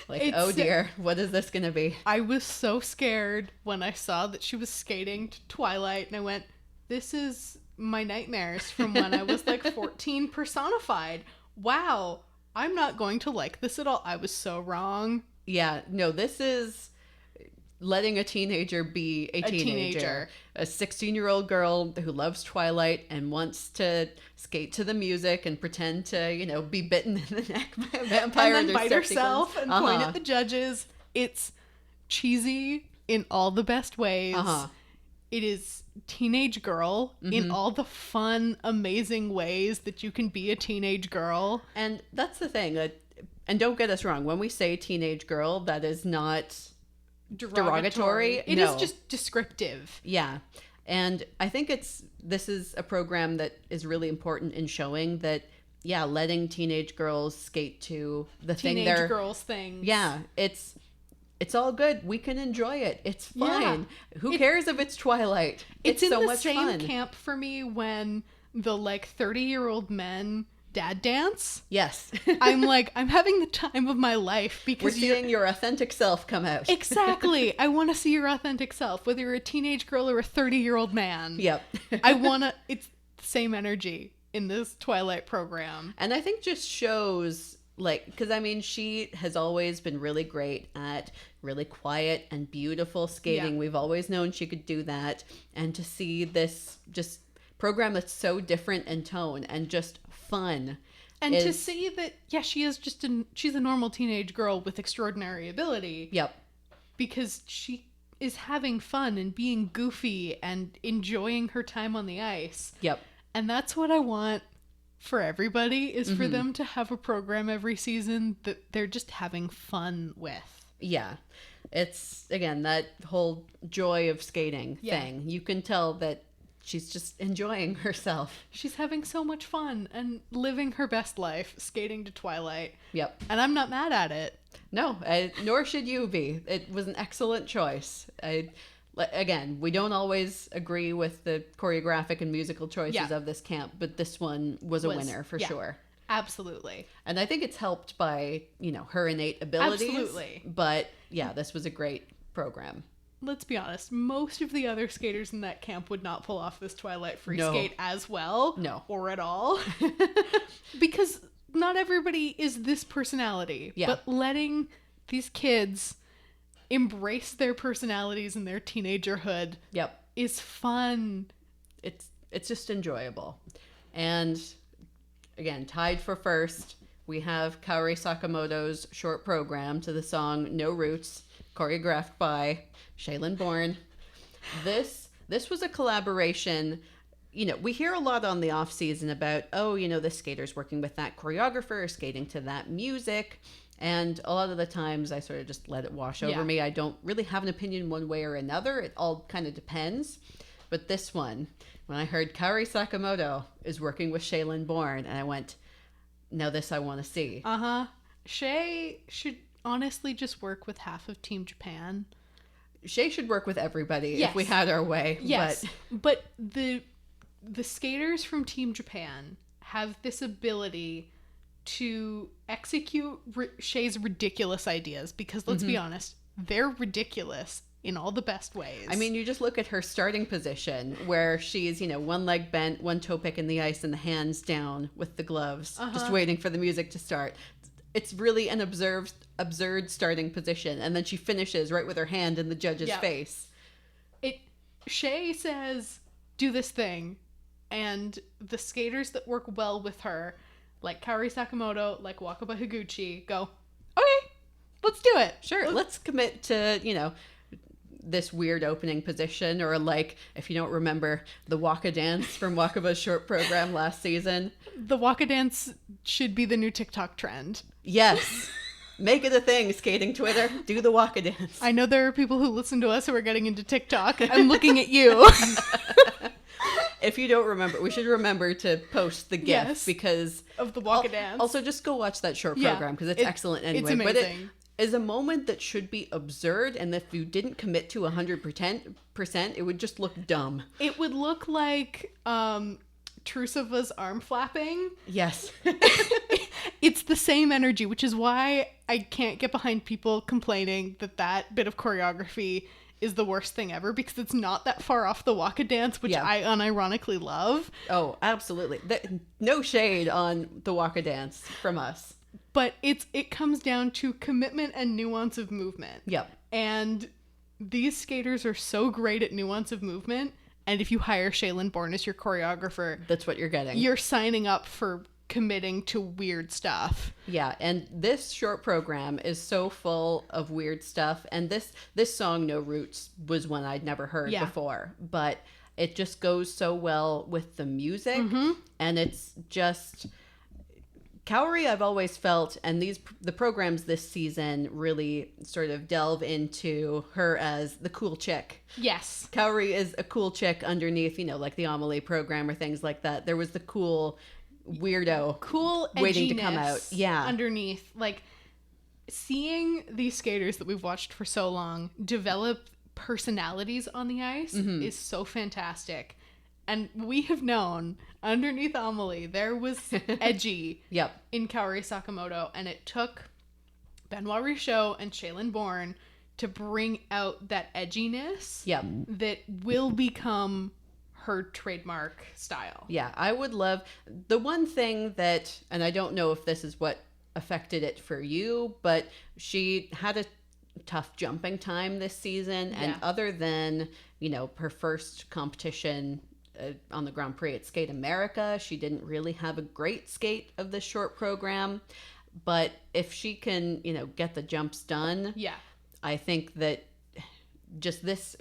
Oh dear, what is this going to be? I was so scared when I saw that she was skating to Twilight, and I went, this is my nightmares from when I was 14 personified. Wow, I'm not going to like this at all. I was so wrong. Yeah, no, this is letting a teenager be a teenager. A 16-year-old girl who loves Twilight and wants to skate to the music and pretend to, be bitten in the neck by a vampire. And then bite herself and point at the judges. It's cheesy in all the best ways. Uh-huh. It is teenage girl in all the fun, amazing ways that you can be a teenage girl. And that's the thing. And don't get us wrong. When we say teenage girl, that is not derogatory. It is just descriptive. Yeah. And I think this is a program that is really important in showing that, yeah, letting teenage girls skate to the thing they're... Teenage girls things. Yeah. It's all good. We can enjoy it. It's fine. Yeah. Who cares if it's Twilight? It's so in the much same fun. camp for me when the 30-year-old men dad dance. Yes. I'm having the time of my life because we're seeing your authentic self come out. Exactly. I want to see your authentic self, whether you're a teenage girl or a 30-year-old man. Yep. It's the same energy in this Twilight program. And I think just shows, because she has always been really great at really quiet and beautiful skating. Yeah. We've always known she could do that. And to see this just program that's so different in tone and just fun. And to see that, she is she's a normal teenage girl with extraordinary ability. Yep. Because she is having fun and being goofy and enjoying her time on the ice. Yep. And that's what I want for everybody, is for them to have a program every season that they're just having fun with. Yeah. It's, again, that whole joy of skating thing. You can tell that she's just enjoying herself. She's having so much fun and living her best life, skating to Twilight. Yep. And I'm not mad at it. No, nor should you be. It was an excellent choice. Again, we don't always agree with the choreographic and musical choices of this camp, but this one was a winner for sure. Absolutely. And I think it's helped by, her innate abilities. Absolutely. But yeah, this was a great program. Let's be honest, most of the other skaters in that camp would not pull off this Twilight free skate as well. No. Or at all. Because not everybody is this personality. Yeah. But letting these kids embrace their personalities in their teenagerhood is fun. It's just enjoyable. And again, tied for first, we have Kaori Sakamoto's short program to the song No Roots, choreographed by Shaylin Bourne. This was a collaboration. We hear a lot on the off season about, the skater's working with that choreographer, skating to that music. And a lot of the times I sort of just let it wash over me. I don't really have an opinion one way or another. It all kind of depends. But this one, when I heard Kaori Sakamoto is working with Shaylin Bourne, and I went, now this I want to see. Shay should honestly just work with half of Team Japan. Shay should work with everybody if we had our way. Yes, but the skaters from Team Japan have this ability to execute Shay's ridiculous ideas, because let's be honest, they're ridiculous in all the best ways. You just look at her starting position where she's, one leg bent, one toe pick in the ice, and the hands down with the gloves, just waiting for the music to start. It's really an absurd starting position. And then she finishes right with her hand in the judge's face. Shay says, do this thing. And the skaters that work well with her, like Kaori Sakamoto, like Wakaba Higuchi, go, okay, let's do it. Sure, let's commit to, this weird opening position, or if you don't remember, the Waka dance from Wakaba's short program last season. The Waka dance should be the new TikTok trend. Yes. Make it a thing, skating Twitter. Do the Waka dance. I know there are people who listen to us who are getting into TikTok. I'm looking at you. If you don't remember, we should remember to post the GIF because of the Waka dance. Also, just go watch that short program because it's excellent anyway. It's amazing. But it is a moment that should be absurd, and if you didn't commit to 100%, it would just look dumb. It would look like Trusova's arm flapping. Yes. It's the same energy, which is why I can't get behind people complaining that bit of choreography is the worst thing ever, because it's not that far off the Waka dance, which I unironically love. Oh, absolutely. No shade on the Waka dance from us. But it comes down to commitment and nuance of movement. Yep. And these skaters are so great at nuance of movement. And if you hire Shaylin Bourne as your choreographer, that's what you're getting. You're signing up for committing to weird stuff. Yeah, and this short program is so full of weird stuff. And this song, No Roots, was one I'd never heard before. But it just goes so well with the music. And it's just... Kaori, I've always felt, and the programs this season really sort of delve into her as the cool chick. Yes. Kaori is a cool chick underneath, like the Amelie program or things like that. There was the cool weirdo waiting to come out. Yeah. Underneath. Like, seeing these skaters that we've watched for so long develop personalities on the ice is so fantastic. And we have known underneath Amelie, there was edgy in Kaori Sakamoto. And it took Benoit Richaud and Shaylin Bourne to bring out that edginess that will become her trademark style. Yeah, I would love... The one thing that, and I don't know if this is what affected it for you, but she had a tough jumping time this season. And other than, her first competition... on the Grand Prix at Skate America, she didn't really have a great skate of this short program, but if she can, get the jumps done, I think that just this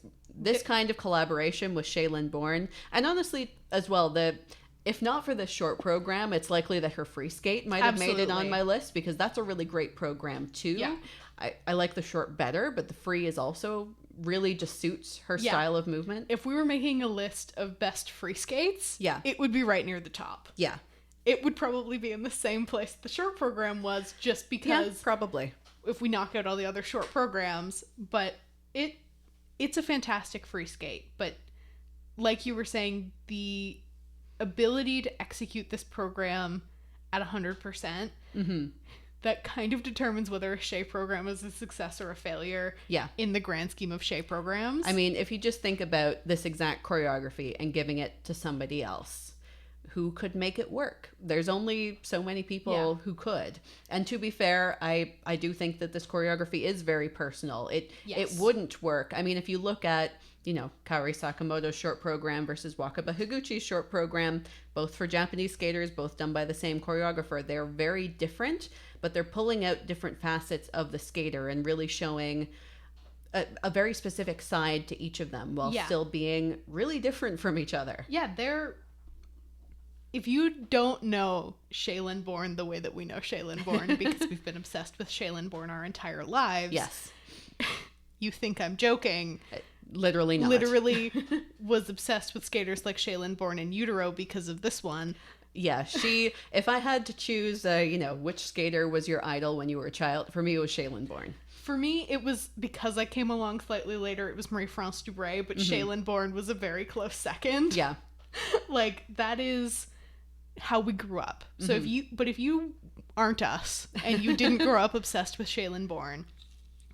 kind of collaboration with Shaylin Bourne, and honestly as well, if not for this short program, it's likely that her free skate might have made it on my list, because that's a really great program too. I like the short better, but the free is also really just suits her style of movement. If we were making a list of best free skates, it would be right near the top. Yeah. It would probably be in the same place the short program was, just because probably. If we knock out all the other short programs, but it's a fantastic free skate. But like you were saying, the ability to execute this program at 100%, that kind of determines whether a Shea program is a success or a failure in the grand scheme of Shea programs. I mean, if you just think about this exact choreography and giving it to somebody else who could make it work, there's only so many people who could. And to be fair, I do think that this choreography is very personal. It wouldn't work. I mean, if you look at, Kaori Sakamoto's short program versus Wakaba Higuchi's short program, both for Japanese skaters, both done by the same choreographer, they're very different, but they're pulling out different facets of the skater and really showing a very specific side to each of them while still being really different from each other. Yeah, if you don't know Shaylin Bourne the way that we know Shaylin Bourne, because we've been obsessed with Shaylin Bourne our entire lives. Yes. You think I'm joking. Literally not. Literally was obsessed with skaters like Shaylin Bourne in utero because of this one. Yeah, if I had to choose, which skater was your idol when you were a child, for me it was Shaylin Bourne. For me, it was, because I came along slightly later, it was Marie-France Dubray, but Shaylin Bourne was a very close second. Yeah. Like, that is how we grew up. So if you aren't us and you didn't grow up obsessed with Shaylin Bourne,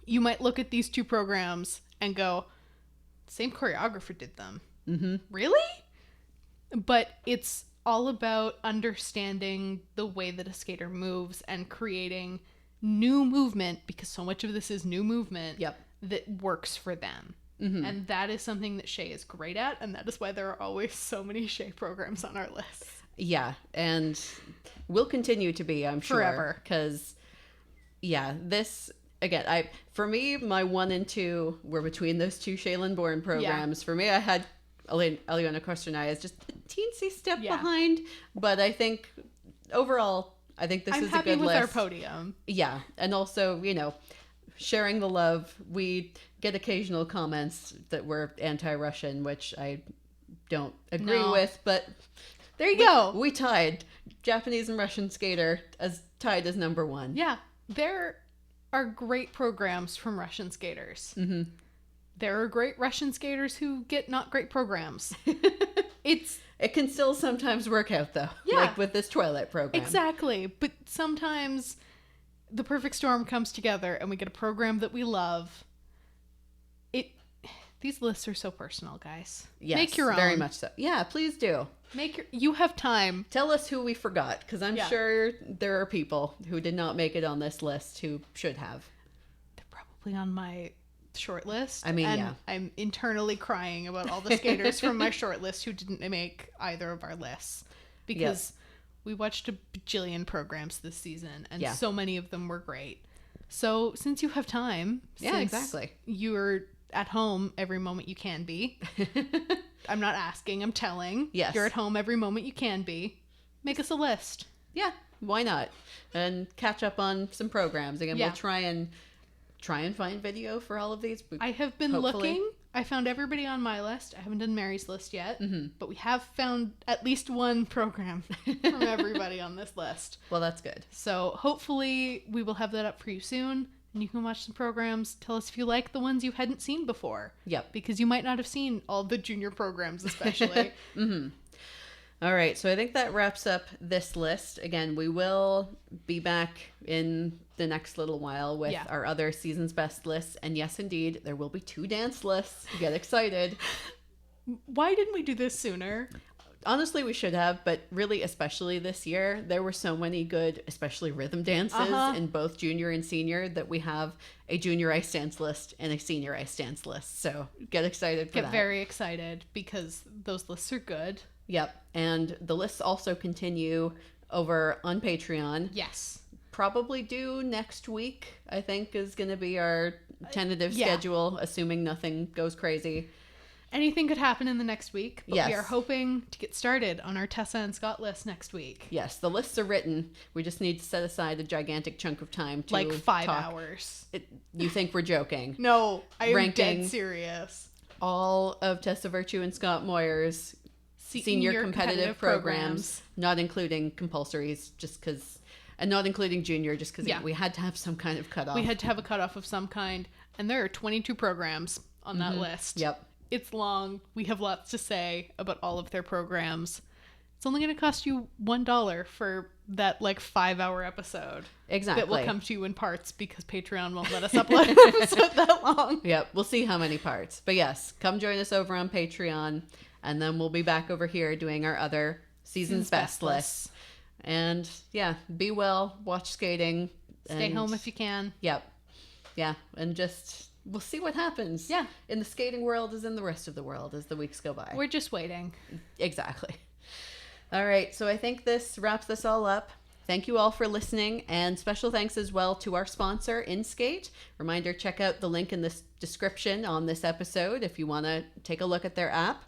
you might look at these two programs and go, same choreographer did them. Really? But it's all about understanding the way that a skater moves and creating new movement, because so much of this is new movement that works for them. And that is something that Shea is great at, and that is why there are always so many Shea programs on our list. Yeah, and will continue to be, I'm sure. Forever. Because, this... Again, for me, my 1 and 2 were between those two Shaylin Bourne programs. For me, I had Aliona Kosternaya is just a teensy step behind, but I think overall, this is a good list. I'm happy with our podium. Yeah, and also, sharing the love. We get occasional comments that we're anti-Russian, which I don't agree with, but there you go. We tied Japanese and Russian skater tied as number 1. Yeah, there are great programs from Russian skaters. There are great Russian skaters who get not great programs. It can still sometimes work out, though. Yeah. Like with this Twilight program. Exactly. But sometimes the perfect storm comes together and we get a program that we love. These lists are so personal, guys. Yes, make your own. Very much so. Yeah, please do. You have time. Tell us who we forgot, because I'm sure there are people who did not make it on this list who should have. They're probably on my short list. I mean, and I'm internally crying about all the skaters from my short list who didn't make either of our lists, because We watched a bajillion programs this season, and Yeah. so many of them were great. So since you have time, Yeah, exactly. You're at home every moment you can be. I'm not asking, I'm telling. Yes. You're at home every moment you can be. Make us a list. Yeah, why not? And catch up on some programs. Again, Yeah. we'll try and find video for all of these. I have been Hopefully. looking. I found everybody on my list. I haven't done Mary's list yet, Mm-hmm. but we have found at least one program from everybody on this list. Well, that's good. So hopefully we will have that up for you soon, and you can watch some programs. Tell us if you like the ones you hadn't seen before. Yep. Because you might not have seen all the junior programs, especially. Mm-hmm. All right, so I think that wraps up this list. Again, we will be back in the next little while with our other season's best lists. And yes, indeed, there will be 2 dance lists. Get excited. Why didn't we do this sooner? Honestly, we should have, but really, especially this year, there were so many good, especially rhythm dances in both junior and senior, that we have a junior ice dance list and a senior ice dance list. So get excited for that. Get very excited because those lists are good. Yep. And the lists also continue over on Patreon. Yes. Probably due next week, I think, is going to be our tentative Yeah. schedule, assuming nothing goes crazy. Anything could happen in the next week, but Yes. we are hoping to get started on our Tessa and Scott list next week. Yes, the lists are written. We just need to set aside a gigantic chunk of time to Like 5 talk. hours. You think we're joking? No, I am Ranking. dead serious. All of Tessa Virtue and Scott Moyer's senior competitive programs, not including compulsories, just because, and not including junior, just because we had to have some kind of cutoff. We had to have a cutoff of some kind, and there are 22 programs on that list. Yep. It's long. We have lots to say about all of their programs. It's only going to cost you $1 for that 5-hour episode. Exactly. That will come to you in parts because Patreon won't let us upload an episode that long. Yep. We'll see how many parts. But yes, come join us over on Patreon, and then we'll be back over here doing our other season's best lists. And yeah, be well, watch skating. Stay home if you can. Yep. Yeah. And just, we'll see what happens. Yeah. In the skating world as in the rest of the world as the weeks go by. We're just waiting. Exactly. All right. So I think this wraps this all up. Thank you all for listening, and special thanks as well to our sponsor, InSkate. Reminder, check out the link in the description on this episode if you want to take a look at their app.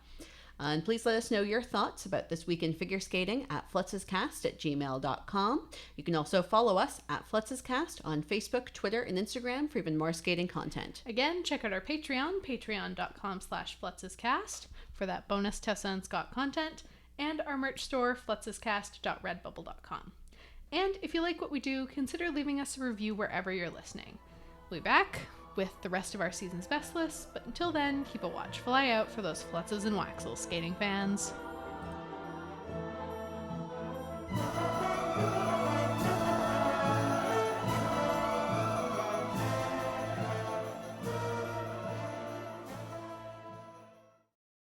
And please let us know your thoughts about this week in figure skating at flutzescast@gmail.com. You can also follow us at Flutzescast on Facebook, Twitter, and Instagram for even more skating content. Again, check out our Patreon, patreon.com/flutzescast for that bonus Tessa and Scott content, and our merch store, flutzescast.redbubble.com. And if you like what we do, consider leaving us a review wherever you're listening. We'll be back with the rest of our season's best lists, but until then, keep a watchful eye out for those Flutzes and Waxels skating fans.